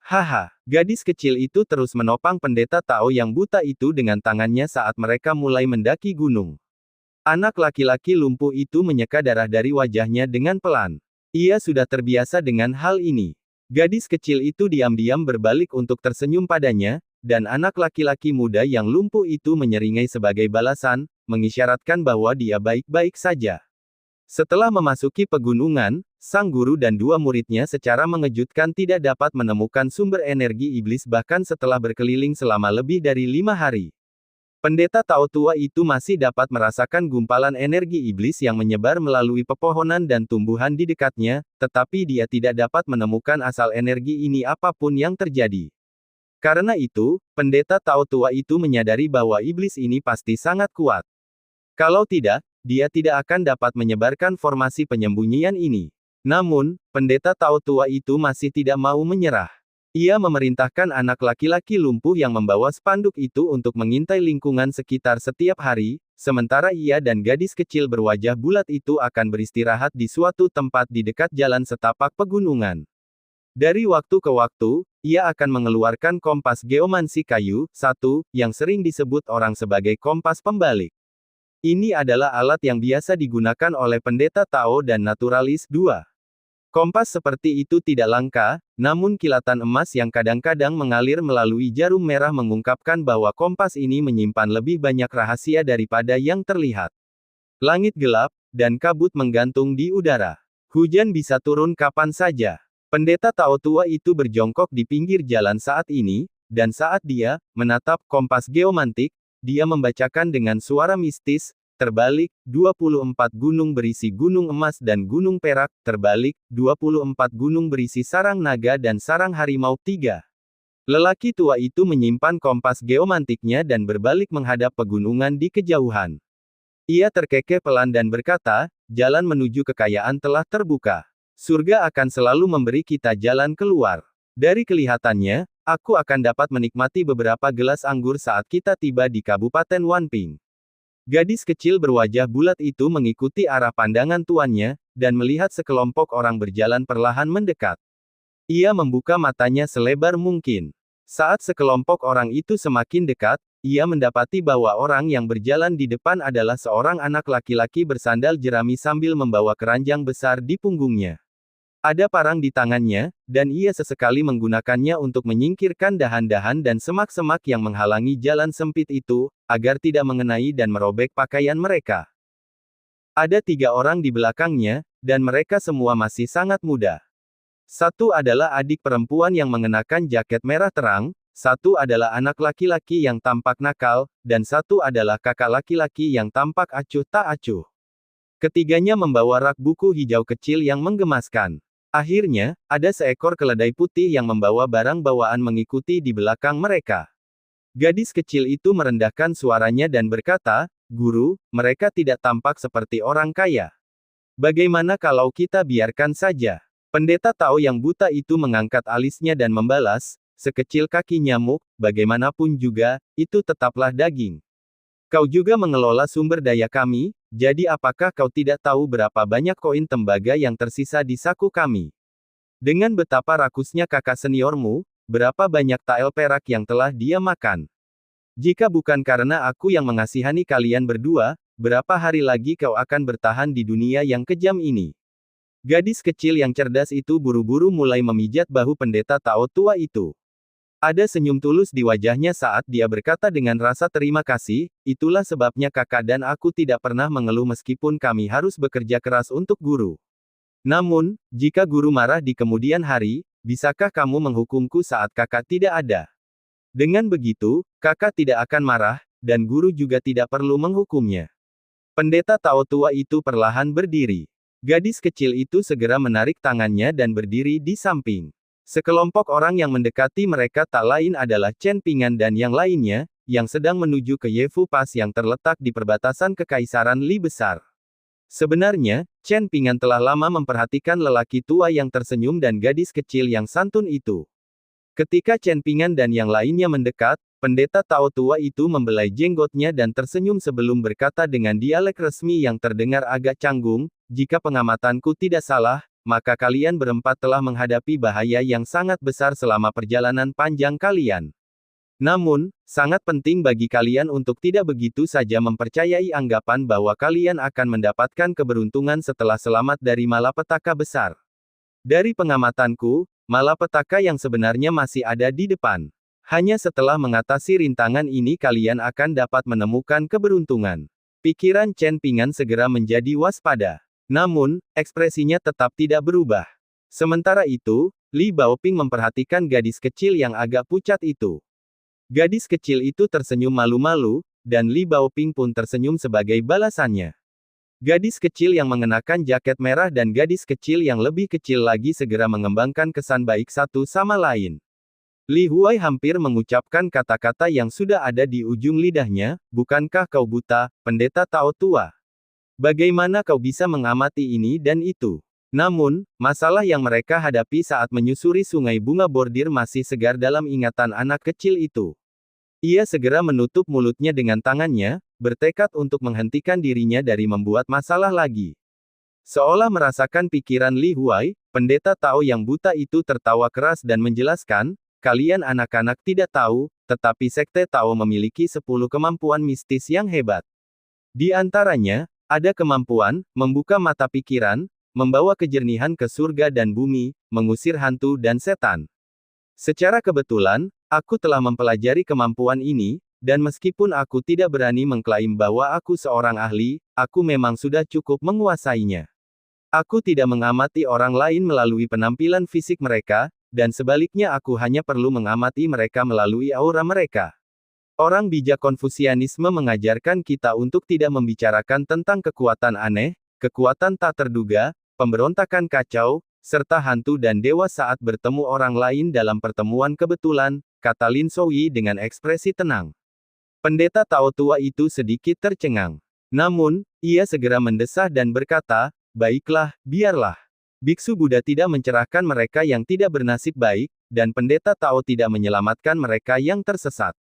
Haha, gadis kecil itu terus menopang pendeta Tao yang buta itu dengan tangannya saat mereka mulai mendaki gunung. Anak laki-laki lumpuh itu menyeka darah dari wajahnya dengan pelan. Ia sudah terbiasa dengan hal ini. Gadis kecil itu diam-diam berbalik untuk tersenyum padanya, dan anak laki-laki muda yang lumpuh itu menyeringai sebagai balasan, mengisyaratkan bahwa dia baik-baik saja. Setelah memasuki pegunungan, sang guru dan dua muridnya secara mengejutkan tidak dapat menemukan sumber energi iblis bahkan setelah berkeliling selama lebih dari 5 hari. Pendeta Tao tua itu masih dapat merasakan gumpalan energi iblis yang menyebar melalui pepohonan dan tumbuhan di dekatnya, tetapi dia tidak dapat menemukan asal energi ini apapun yang terjadi. Karena itu, pendeta Tao tua itu menyadari bahwa iblis ini pasti sangat kuat. Kalau tidak, dia tidak akan dapat menyebarkan formasi penyembunyian ini. Namun, pendeta Tao tua itu masih tidak mau menyerah. Ia memerintahkan anak laki-laki lumpuh yang membawa spanduk itu untuk mengintai lingkungan sekitar setiap hari, sementara ia dan gadis kecil berwajah bulat itu akan beristirahat di suatu tempat di dekat jalan setapak pegunungan. Dari waktu ke waktu, ia akan mengeluarkan kompas geomansi kayu, yang sering disebut orang sebagai kompas pembalik. Ini adalah alat yang biasa digunakan oleh pendeta Tao dan naturalis, Kompas seperti itu tidak langka, namun kilatan emas yang kadang-kadang mengalir melalui jarum merah mengungkapkan bahwa kompas ini menyimpan lebih banyak rahasia daripada yang terlihat. Langit gelap, dan kabut menggantung di udara. Hujan bisa turun kapan saja. Pendeta Tao tua itu berjongkok di pinggir jalan saat ini, dan saat dia menatap kompas geomantik, dia membacakan dengan suara mistis, terbalik, 24 gunung berisi gunung emas dan gunung perak, terbalik, 24 gunung berisi sarang naga dan sarang harimau, 3. Lelaki tua itu menyimpan kompas geomantiknya dan berbalik menghadap pegunungan di kejauhan. Ia terkekeh pelan dan berkata, jalan menuju kekayaan telah terbuka. Surga akan selalu memberi kita jalan keluar. Dari kelihatannya, aku akan dapat menikmati beberapa gelas anggur saat kita tiba di Kabupaten Wanping. Gadis kecil berwajah bulat itu mengikuti arah pandangan tuannya, dan melihat sekelompok orang berjalan perlahan mendekat. Ia membuka matanya selebar mungkin. Saat sekelompok orang itu semakin dekat, ia mendapati bahwa orang yang berjalan di depan adalah seorang anak laki-laki bersandal jerami sambil membawa keranjang besar di punggungnya. Ada parang di tangannya, dan ia sesekali menggunakannya untuk menyingkirkan dahan-dahan dan semak-semak yang menghalangi jalan sempit itu, agar tidak mengenai dan merobek pakaian mereka. Ada 3 orang di belakangnya, dan mereka semua masih sangat muda. Satu adalah adik perempuan yang mengenakan jaket merah terang, satu adalah anak laki-laki yang tampak nakal, dan satu adalah kakak laki-laki yang tampak acuh tak acuh. Ketiganya membawa rak buku hijau kecil yang menggemaskan. Akhirnya, ada seekor keledai putih yang membawa barang bawaan mengikuti di belakang mereka. Gadis kecil itu merendahkan suaranya dan berkata, "Guru, mereka tidak tampak seperti orang kaya. Bagaimana kalau kita biarkan saja?" Pendeta Tao yang buta itu mengangkat alisnya dan membalas, "Sekecil kaki nyamuk, bagaimanapun juga, itu tetaplah daging. Kau juga mengelola sumber daya kami, jadi apakah kau tidak tahu berapa banyak koin tembaga yang tersisa di saku kami? Dengan betapa rakusnya kakak seniormu, berapa banyak tael perak yang telah dia makan? Jika bukan karena aku yang mengasihani kalian berdua, berapa hari lagi kau akan bertahan di dunia yang kejam ini?" Gadis kecil yang cerdas itu buru-buru mulai memijat bahu pendeta Tao tua itu. Ada senyum tulus di wajahnya saat dia berkata dengan rasa terima kasih, "Itulah sebabnya kakak dan aku tidak pernah mengeluh meskipun kami harus bekerja keras untuk guru. Namun, jika guru marah di kemudian hari, bisakah kamu menghukumku saat kakak tidak ada? Dengan begitu, kakak tidak akan marah, dan guru juga tidak perlu menghukumnya." Pendeta Tao tua itu perlahan berdiri. Gadis kecil itu segera menarik tangannya dan berdiri di samping. Sekelompok orang yang mendekati mereka tak lain adalah Chen Pingan dan yang lainnya, yang sedang menuju ke Yefu Pass yang terletak di perbatasan Kekaisaran Li Besar. Sebenarnya, Chen Pingan telah lama memperhatikan lelaki tua yang tersenyum dan gadis kecil yang santun itu. Ketika Chen Pingan dan yang lainnya mendekat, pendeta Tao tua itu membelai jenggotnya dan tersenyum sebelum berkata dengan dialek resmi yang terdengar agak canggung, "Jika pengamatanku tidak salah, maka kalian berempat telah menghadapi bahaya yang sangat besar selama perjalanan panjang kalian. Namun, sangat penting bagi kalian untuk tidak begitu saja mempercayai anggapan bahwa kalian akan mendapatkan keberuntungan setelah selamat dari malapetaka besar. Dari pengamatanku, malapetaka yang sebenarnya masih ada di depan. Hanya setelah mengatasi rintangan ini kalian akan dapat menemukan keberuntungan." Pikiran Chen Pingan segera menjadi waspada. Namun, ekspresinya tetap tidak berubah. Sementara itu, Li Baoping memperhatikan gadis kecil yang agak pucat itu. Gadis kecil itu tersenyum malu-malu, dan Li Baoping pun tersenyum sebagai balasannya. Gadis kecil yang mengenakan jaket merah dan gadis kecil yang lebih kecil lagi segera mengembangkan kesan baik satu sama lain. Li Huai hampir mengucapkan kata-kata yang sudah ada di ujung lidahnya, "Bukankah kau buta, pendeta Tao tua? Bagaimana kau bisa mengamati ini dan itu?" Namun, masalah yang mereka hadapi saat menyusuri sungai bunga bordir masih segar dalam ingatan anak kecil itu. Ia segera menutup mulutnya dengan tangannya, bertekad untuk menghentikan dirinya dari membuat masalah lagi. Seolah merasakan pikiran Li Huai, pendeta Tao yang buta itu tertawa keras dan menjelaskan, "Kalian anak-anak tidak tahu, tetapi Sekte Tao memiliki 10 kemampuan mistis yang hebat. Di antaranya, ada kemampuan membuka mata pikiran, membawa kejernihan ke surga dan bumi, mengusir hantu dan setan. Secara kebetulan, aku telah mempelajari kemampuan ini, dan meskipun aku tidak berani mengklaim bahwa aku seorang ahli, aku memang sudah cukup menguasainya. Aku tidak mengamati orang lain melalui penampilan fisik mereka, dan sebaliknya aku hanya perlu mengamati mereka melalui aura mereka." Orang bijak Konfusianisme mengajarkan kita untuk tidak membicarakan tentang kekuatan aneh, kekuatan tak terduga, pemberontakan kacau, serta hantu dan dewa saat bertemu orang lain dalam pertemuan kebetulan, kata Lin Souyi dengan ekspresi tenang. Pendeta Tao tua itu sedikit tercengang. Namun, ia segera mendesah dan berkata, "Baiklah, biarlah. Biksu Buddha tidak mencerahkan mereka yang tidak bernasib baik, dan pendeta Tao tidak menyelamatkan mereka yang tersesat.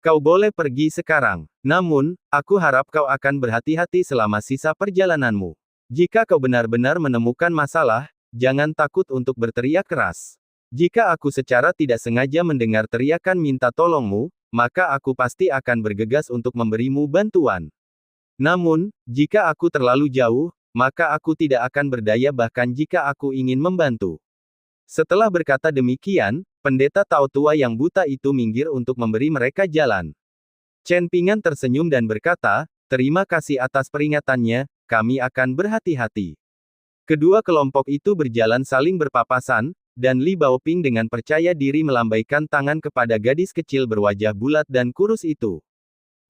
Kau boleh pergi sekarang. Namun, aku harap kau akan berhati-hati selama sisa perjalananmu. Jika kau benar-benar menemukan masalah, jangan takut untuk berteriak keras." Jika aku secara tidak sengaja mendengar teriakan minta tolongmu, maka aku pasti akan bergegas untuk memberimu bantuan. Namun, jika aku terlalu jauh, maka aku tidak akan berdaya bahkan jika aku ingin membantu. Setelah berkata demikian, pendeta Tao tua yang buta itu minggir untuk memberi mereka jalan. Chen Pingan tersenyum dan berkata, terima kasih atas peringatannya, kami akan berhati-hati. Kedua kelompok itu berjalan saling berpapasan, dan Li Baoping dengan percaya diri melambaikan tangan kepada gadis kecil berwajah bulat dan kurus itu.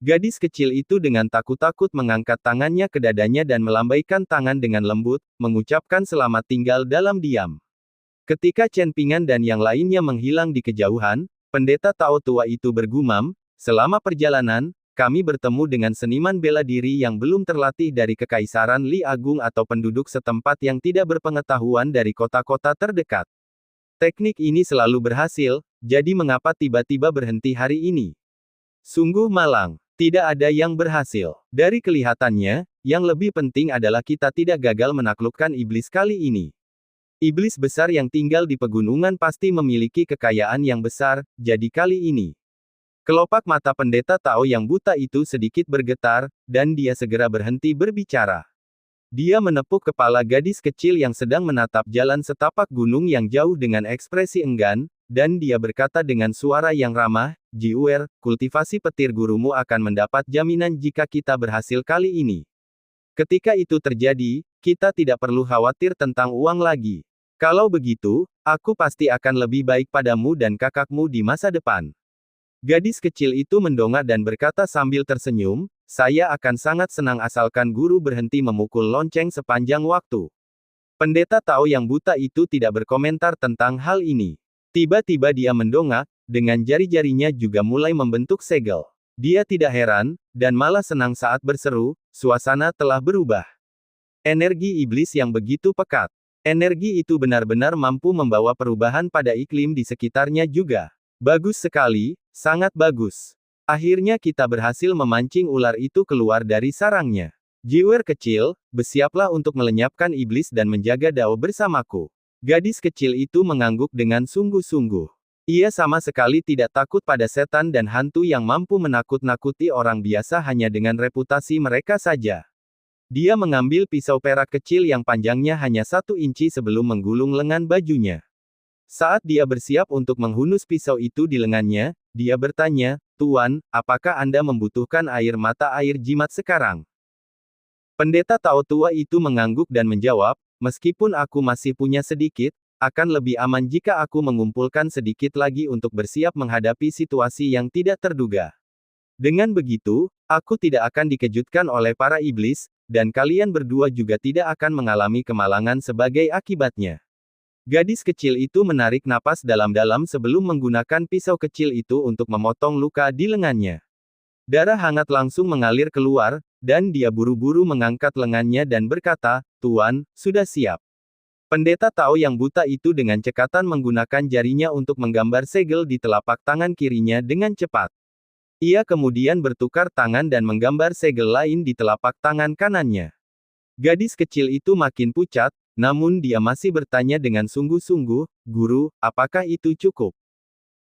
Gadis kecil itu dengan takut-takut mengangkat tangannya ke dadanya dan melambaikan tangan dengan lembut, mengucapkan selamat tinggal dalam diam. Ketika Chen Pingan dan yang lainnya menghilang di kejauhan, pendeta Tao tua itu bergumam, selama perjalanan, kami bertemu dengan seniman bela diri yang belum terlatih dari Kekaisaran Li Agung atau penduduk setempat yang tidak berpengetahuan dari kota-kota terdekat. Teknik ini selalu berhasil, jadi mengapa tiba-tiba berhenti hari ini? Sungguh malang. Tidak ada yang berhasil. Dari kelihatannya, yang lebih penting adalah kita tidak gagal menaklukkan iblis kali ini. Iblis besar yang tinggal di pegunungan pasti memiliki kekayaan yang besar, jadi kali ini. Kelopak mata pendeta Tao yang buta itu sedikit bergetar, dan dia segera berhenti berbicara. Dia menepuk kepala gadis kecil yang sedang menatap jalan setapak gunung yang jauh dengan ekspresi enggan, dan dia berkata dengan suara yang ramah, Jiuer, kultivasi petir gurumu akan mendapat jaminan jika kita berhasil kali ini. Ketika itu terjadi, kita tidak perlu khawatir tentang uang lagi. Kalau begitu, aku pasti akan lebih baik padamu dan kakakmu di masa depan. Gadis kecil itu mendongak dan berkata sambil tersenyum, saya akan sangat senang asalkan guru berhenti memukul lonceng sepanjang waktu. Pendeta Tao yang buta itu tidak berkomentar tentang hal ini. Tiba-tiba dia mendongak, dengan jari-jarinya juga mulai membentuk segel. Dia tidak heran, dan malah senang saat berseru, suasana telah berubah. Energi iblis yang begitu pekat. Energi itu benar-benar mampu membawa perubahan pada iklim di sekitarnya juga. Bagus sekali, sangat bagus. Akhirnya kita berhasil memancing ular itu keluar dari sarangnya. Jiwer kecil, bersiaplah untuk melenyapkan iblis dan menjaga Dao bersamaku. Gadis kecil itu mengangguk dengan sungguh-sungguh. Ia sama sekali tidak takut pada setan dan hantu yang mampu menakut-nakuti orang biasa hanya dengan reputasi mereka saja. Dia mengambil pisau perak kecil yang panjangnya hanya 1 inci sebelum menggulung lengan bajunya. Saat dia bersiap untuk menghunus pisau itu di lengannya, dia bertanya, Tuan, apakah Anda membutuhkan air mata air jimat sekarang? Pendeta Tao tua itu mengangguk dan menjawab, meskipun aku masih punya sedikit, akan lebih aman jika aku mengumpulkan sedikit lagi untuk bersiap menghadapi situasi yang tidak terduga. Dengan begitu, aku tidak akan dikejutkan oleh para iblis, dan kalian berdua juga tidak akan mengalami kemalangan sebagai akibatnya. Gadis kecil itu menarik napas dalam-dalam sebelum menggunakan pisau kecil itu untuk memotong luka di lengannya. Darah hangat langsung mengalir keluar, dan dia buru-buru mengangkat lengannya dan berkata, Tuan, sudah siap. Pendeta Tao yang buta itu dengan cekatan menggunakan jarinya untuk menggambar segel di telapak tangan kirinya dengan cepat. Ia kemudian bertukar tangan dan menggambar segel lain di telapak tangan kanannya. Gadis kecil itu makin pucat, namun dia masih bertanya dengan sungguh-sungguh, Guru, apakah itu cukup?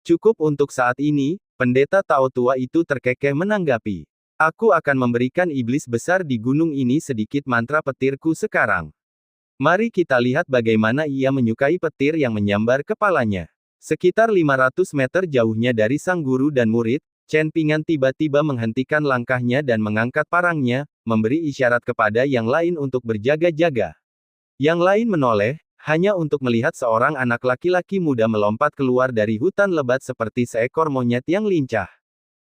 Cukup untuk saat ini, pendeta Tao tua itu terkekeh menanggapi. Aku akan memberikan iblis besar di gunung ini sedikit mantra petirku sekarang. Mari kita lihat bagaimana ia menyukai petir yang menyambar kepalanya. Sekitar 500 meter jauhnya dari sang guru dan murid, Chen Pingan tiba-tiba menghentikan langkahnya dan mengangkat parangnya, memberi isyarat kepada yang lain untuk berjaga-jaga. Yang lain menoleh, hanya untuk melihat seorang anak laki-laki muda melompat keluar dari hutan lebat seperti seekor monyet yang lincah.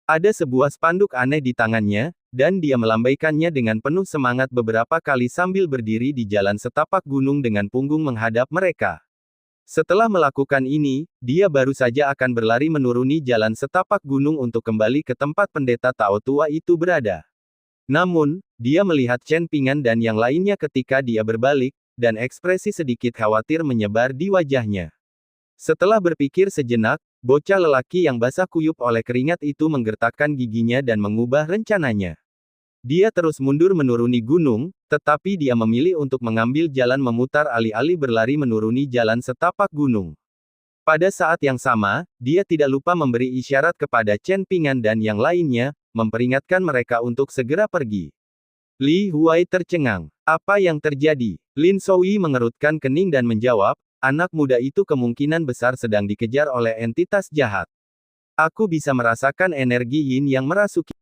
Ada sebuah spanduk aneh di tangannya, dan dia melambaikannya dengan penuh semangat beberapa kali sambil berdiri di jalan setapak gunung dengan punggung menghadap mereka. Setelah melakukan ini, dia baru saja akan berlari menuruni jalan setapak gunung untuk kembali ke tempat pendeta Tao tua itu berada. Namun, dia melihat Chen Pingan dan yang lainnya ketika dia berbalik, dan ekspresi sedikit khawatir menyebar di wajahnya. Setelah berpikir sejenak, bocah lelaki yang basah kuyup oleh keringat itu menggertakkan giginya dan mengubah rencananya. Dia terus mundur menuruni gunung, tetapi dia memilih untuk mengambil jalan memutar alih-alih berlari menuruni jalan setapak gunung. Pada saat yang sama, dia tidak lupa memberi isyarat kepada Chen Pingan dan yang lainnya, memperingatkan mereka untuk segera pergi. Li Huai tercengang. Apa yang terjadi? Lin Soui mengerutkan kening dan menjawab, anak muda itu kemungkinan besar sedang dikejar oleh entitas jahat. Aku bisa merasakan energi yin yang merasuki.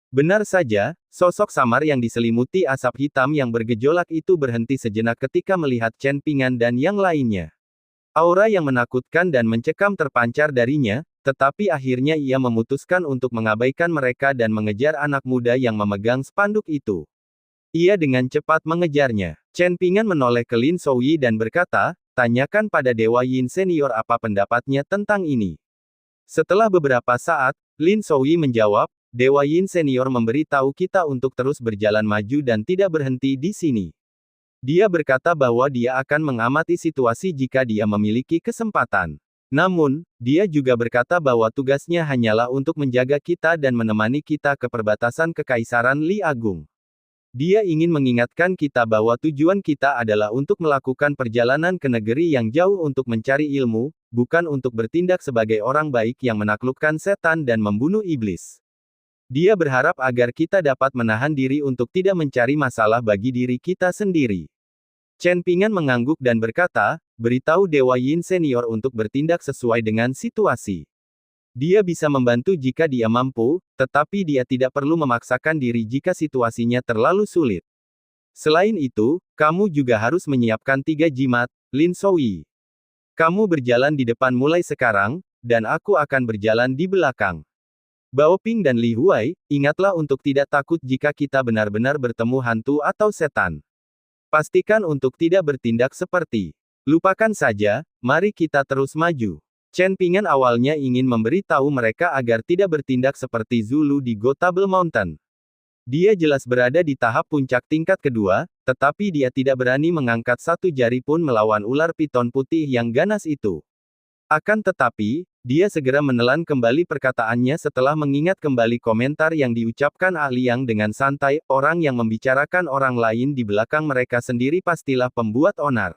Benar saja, sosok samar yang diselimuti asap hitam yang bergejolak itu berhenti sejenak ketika melihat Chen Pingan dan yang lainnya. Aura yang menakutkan dan mencekam terpancar darinya, tetapi akhirnya ia memutuskan untuk mengabaikan mereka dan mengejar anak muda yang memegang spanduk itu. Ia dengan cepat mengejarnya. Chen Pingan menoleh ke Lin Souyi dan berkata, tanyakan pada Dewa Yin Senior apa pendapatnya tentang ini. Setelah beberapa saat, Lin Souyi menjawab, Dewa Yin Senior memberi tahu kita untuk terus berjalan maju dan tidak berhenti di sini. Dia berkata bahwa dia akan mengamati situasi jika dia memiliki kesempatan. Namun, dia juga berkata bahwa tugasnya hanyalah untuk menjaga kita dan menemani kita ke perbatasan Kekaisaran Li Agung. Dia ingin mengingatkan kita bahwa tujuan kita adalah untuk melakukan perjalanan ke negeri yang jauh untuk mencari ilmu, bukan untuk bertindak sebagai orang baik yang menaklukkan setan dan membunuh iblis. Dia berharap agar kita dapat menahan diri untuk tidak mencari masalah bagi diri kita sendiri. Chen Pingan mengangguk dan berkata, beritahu Dewa Yin Senior untuk bertindak sesuai dengan situasi. Dia bisa membantu jika dia mampu, tetapi dia tidak perlu memaksakan diri jika situasinya terlalu sulit. Selain itu, kamu juga harus menyiapkan 3 jimat, Lin Souyi. Kamu berjalan di depan mulai sekarang, dan aku akan berjalan di belakang. Baoping dan Li Huai, ingatlah untuk tidak takut jika kita benar-benar bertemu hantu atau setan. Pastikan untuk tidak bertindak seperti. Lupakan saja, mari kita terus maju. Chen Pingan awalnya ingin memberi tahu mereka agar tidak bertindak seperti Zulu di Gotable Mountain. Dia jelas berada di tahap puncak tingkat kedua, tetapi dia tidak berani mengangkat satu jari pun melawan ular piton putih yang ganas itu. Akan tetapi, dia segera menelan kembali perkataannya setelah mengingat kembali komentar yang diucapkan Ah Liang dengan santai, orang yang membicarakan orang lain di belakang mereka sendiri pastilah pembuat onar.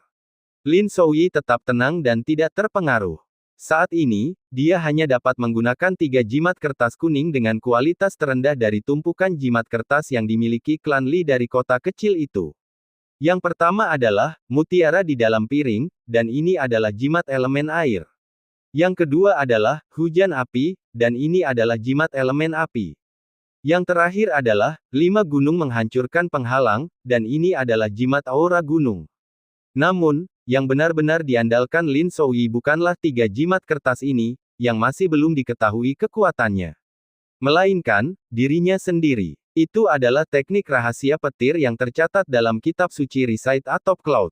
Lin Souyi tetap tenang dan tidak terpengaruh. Saat ini, dia hanya dapat menggunakan 3 jimat kertas kuning dengan kualitas terendah dari tumpukan jimat kertas yang dimiliki klan Li dari kota kecil itu. Yang pertama adalah, mutiara di dalam piring, dan ini adalah jimat elemen air. Yang kedua adalah, hujan api, dan ini adalah jimat elemen api. Yang terakhir adalah, 5 gunung menghancurkan penghalang, dan ini adalah jimat aura gunung. Namun, yang benar-benar diandalkan Lin Souyi bukanlah 3 jimat kertas ini, yang masih belum diketahui kekuatannya. Melainkan, dirinya sendiri. Itu adalah teknik rahasia petir yang tercatat dalam kitab suci Recite Atop Cloud.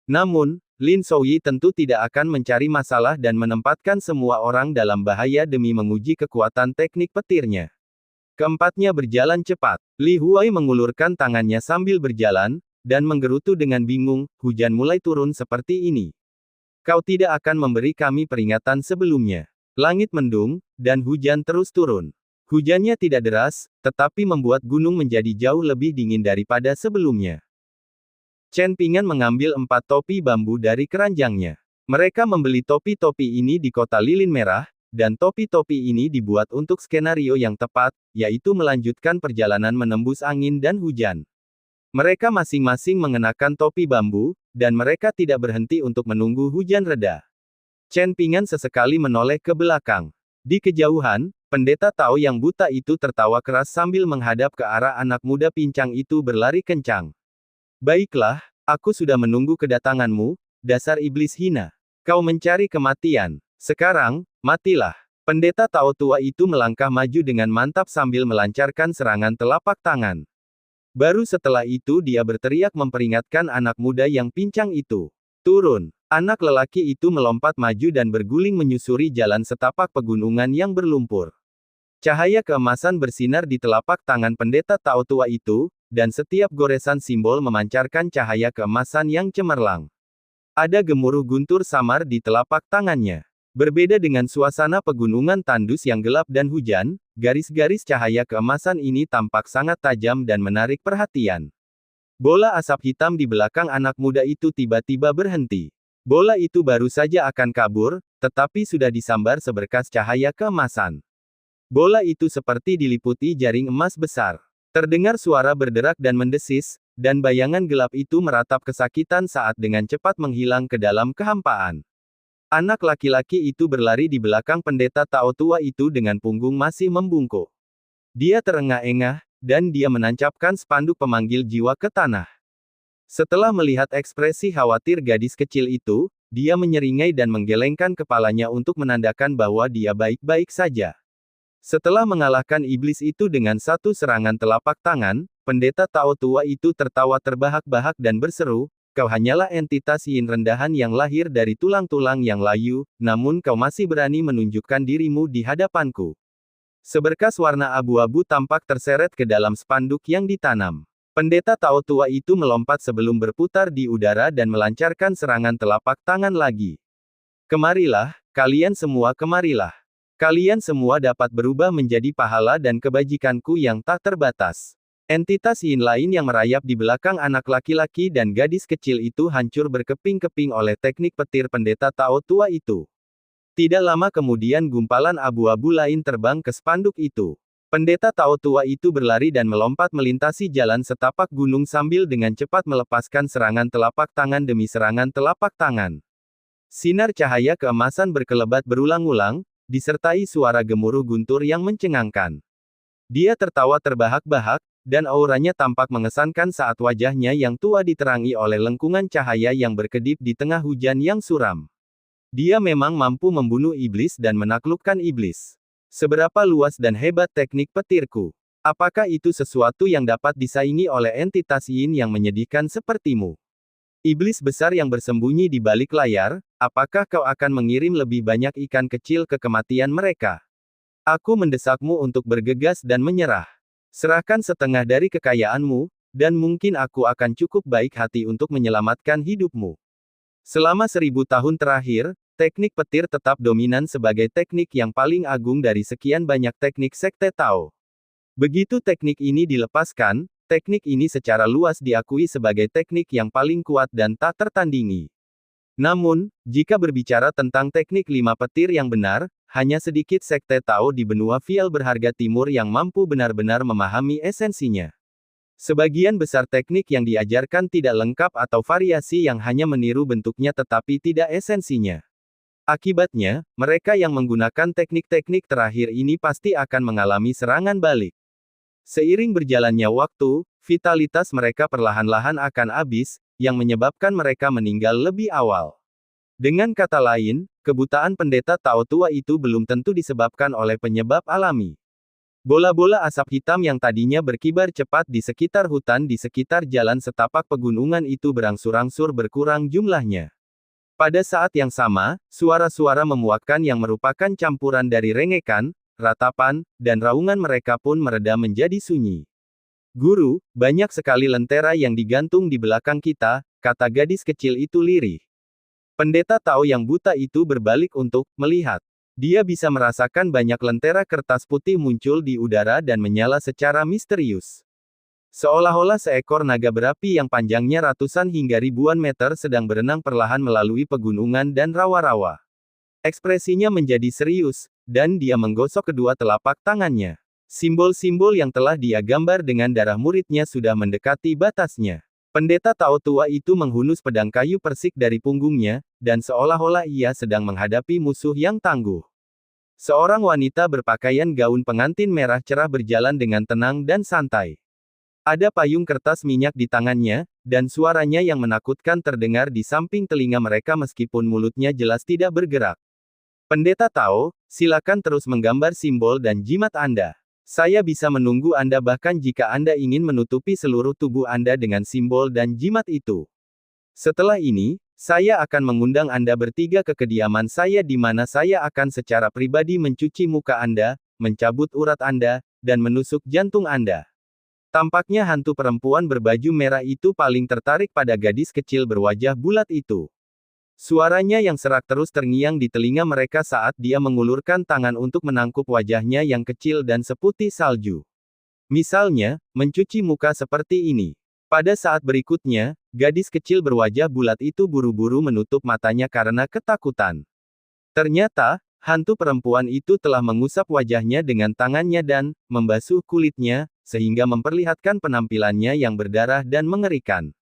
Namun, Lin Souyi tentu tidak akan mencari masalah dan menempatkan semua orang dalam bahaya demi menguji kekuatan teknik petirnya. Keempatnya berjalan cepat. Li Huai mengulurkan tangannya sambil berjalan, dan menggerutu dengan bingung, hujan mulai turun seperti ini. Kau tidak akan memberi kami peringatan sebelumnya. Langit mendung, dan hujan terus turun. Hujannya tidak deras, tetapi membuat gunung menjadi jauh lebih dingin daripada sebelumnya. Chen Pingan mengambil 4 topi bambu dari keranjangnya. Mereka membeli topi-topi ini di kota lilin merah, dan topi-topi ini dibuat untuk skenario yang tepat, yaitu melanjutkan perjalanan menembus angin dan hujan. Mereka masing-masing mengenakan topi bambu, dan mereka tidak berhenti untuk menunggu hujan reda. Chen Pingan sesekali menoleh ke belakang. Di kejauhan, pendeta Tao yang buta itu tertawa keras sambil menghadap ke arah anak muda pincang itu berlari kencang. Baiklah, aku sudah menunggu kedatanganmu, dasar iblis hina. Kau mencari kematian. Sekarang, matilah. Pendeta Tao tua itu melangkah maju dengan mantap sambil melancarkan serangan telapak tangan. Baru setelah itu dia berteriak memperingatkan anak muda yang pincang itu. Turun. Anak lelaki itu melompat maju dan berguling menyusuri jalan setapak pegunungan yang berlumpur. Cahaya keemasan bersinar di telapak tangan pendeta Tao tua itu, dan setiap goresan simbol memancarkan cahaya keemasan yang cemerlang. Ada gemuruh guntur samar di telapak tangannya. Berbeda dengan suasana pegunungan tandus yang gelap dan hujan, garis-garis cahaya keemasan ini tampak sangat tajam dan menarik perhatian. Bola asap hitam di belakang anak muda itu tiba-tiba berhenti. Bola itu baru saja akan kabur, tetapi sudah disambar seberkas cahaya keemasan. Bola itu seperti diliputi jaring emas besar. Terdengar suara berderak dan mendesis, dan bayangan gelap itu meratap kesakitan saat dengan cepat menghilang ke dalam kehampaan. Anak laki-laki itu berlari di belakang pendeta Tao tua itu dengan punggung masih membungkuk. Dia terengah-engah, dan dia menancapkan spanduk pemanggil jiwa ke tanah. Setelah melihat ekspresi khawatir gadis kecil itu, dia menyeringai dan menggelengkan kepalanya untuk menandakan bahwa dia baik-baik saja. Setelah mengalahkan iblis itu dengan satu serangan telapak tangan, pendeta Tao tua itu tertawa terbahak-bahak dan berseru, "Kau hanyalah entitas yin rendahan yang lahir dari tulang-tulang yang layu, namun kau masih berani menunjukkan dirimu di hadapanku." Seberkas warna abu-abu tampak terseret ke dalam spanduk yang ditanam. Pendeta Tao tua itu melompat sebelum berputar di udara dan melancarkan serangan telapak tangan lagi. "Kemarilah, kalian semua kemarilah. Kalian semua dapat berubah menjadi pahala dan kebajikanku yang tak terbatas." Entitas yin lain yang merayap di belakang anak laki-laki dan gadis kecil itu hancur berkeping-keping oleh teknik petir pendeta Tao tua itu. Tidak lama kemudian gumpalan abu-abu lain terbang ke spanduk itu. Pendeta Tao tua itu berlari dan melompat melintasi jalan setapak gunung sambil dengan cepat melepaskan serangan telapak tangan demi serangan telapak tangan. Sinar cahaya keemasan berkelebat berulang-ulang, disertai suara gemuruh guntur yang mencengangkan. Dia tertawa terbahak-bahak, dan auranya tampak mengesankan saat wajahnya yang tua diterangi oleh lengkungan cahaya yang berkedip di tengah hujan yang suram. Dia memang mampu membunuh iblis dan menaklukkan iblis. Seberapa luas dan hebat teknik petirku? Apakah itu sesuatu yang dapat disaingi oleh entitas yin yang menyedihkan sepertimu? Iblis besar yang bersembunyi di balik layar, apakah kau akan mengirim lebih banyak ikan kecil ke kematian mereka? Aku mendesakmu untuk bergegas dan menyerah. Serahkan setengah dari kekayaanmu, dan mungkin aku akan cukup baik hati untuk menyelamatkan hidupmu. Selama 1000 tahun terakhir, teknik petir tetap dominan sebagai teknik yang paling agung dari sekian banyak teknik sekte Tao. Begitu teknik ini dilepaskan, teknik ini secara luas diakui sebagai teknik yang paling kuat dan tak tertandingi. Namun, jika berbicara tentang teknik 5 petir yang benar, hanya sedikit sekte Tao di benua Fiel berharga timur yang mampu benar-benar memahami esensinya. Sebagian besar teknik yang diajarkan tidak lengkap atau variasi yang hanya meniru bentuknya tetapi tidak esensinya. Akibatnya, mereka yang menggunakan teknik-teknik terakhir ini pasti akan mengalami serangan balik. Seiring berjalannya waktu, vitalitas mereka perlahan-lahan akan habis, yang menyebabkan mereka meninggal lebih awal. Dengan kata lain, kebutaan pendeta Tao tua itu belum tentu disebabkan oleh penyebab alami. Bola-bola asap hitam yang tadinya berkibar cepat di sekitar hutan di sekitar jalan setapak pegunungan itu berangsur-angsur berkurang jumlahnya. Pada saat yang sama, suara-suara memuakkan yang merupakan campuran dari rengekan, ratapan, dan raungan mereka pun mereda menjadi sunyi. "Guru, banyak sekali lentera yang digantung di belakang kita," kata gadis kecil itu lirih. Pendeta Tao yang buta itu berbalik untuk melihat. Dia bisa merasakan banyak lentera kertas putih muncul di udara dan menyala secara misterius. Seolah-olah seekor naga berapi yang panjangnya ratusan hingga ribuan meter sedang berenang perlahan melalui pegunungan dan rawa-rawa. Ekspresinya menjadi serius, dan dia menggosok kedua telapak tangannya. Simbol-simbol yang telah dia gambar dengan darah muridnya sudah mendekati batasnya. Pendeta Tao tua itu menghunus pedang kayu persik dari punggungnya, dan seolah-olah ia sedang menghadapi musuh yang tangguh. Seorang wanita berpakaian gaun pengantin merah cerah berjalan dengan tenang dan santai. Ada payung kertas minyak di tangannya, dan suaranya yang menakutkan terdengar di samping telinga mereka meskipun mulutnya jelas tidak bergerak. "Pendeta Tao, silakan terus menggambar simbol dan jimat Anda. Saya bisa menunggu Anda bahkan jika Anda ingin menutupi seluruh tubuh Anda dengan simbol dan jimat itu. Setelah ini, saya akan mengundang Anda bertiga ke kediaman saya di mana saya akan secara pribadi mencuci muka Anda, mencabut urat Anda, dan menusuk jantung Anda." Tampaknya hantu perempuan berbaju merah itu paling tertarik pada gadis kecil berwajah bulat itu. Suaranya yang serak terus terngiang di telinga mereka saat dia mengulurkan tangan untuk menangkup wajahnya yang kecil dan seputih salju. Misalnya, mencuci muka seperti ini. Pada saat berikutnya, gadis kecil berwajah bulat itu buru-buru menutup matanya karena ketakutan. Ternyata, hantu perempuan itu telah mengusap wajahnya dengan tangannya dan membasuh kulitnya, sehingga memperlihatkan penampilannya yang berdarah dan mengerikan.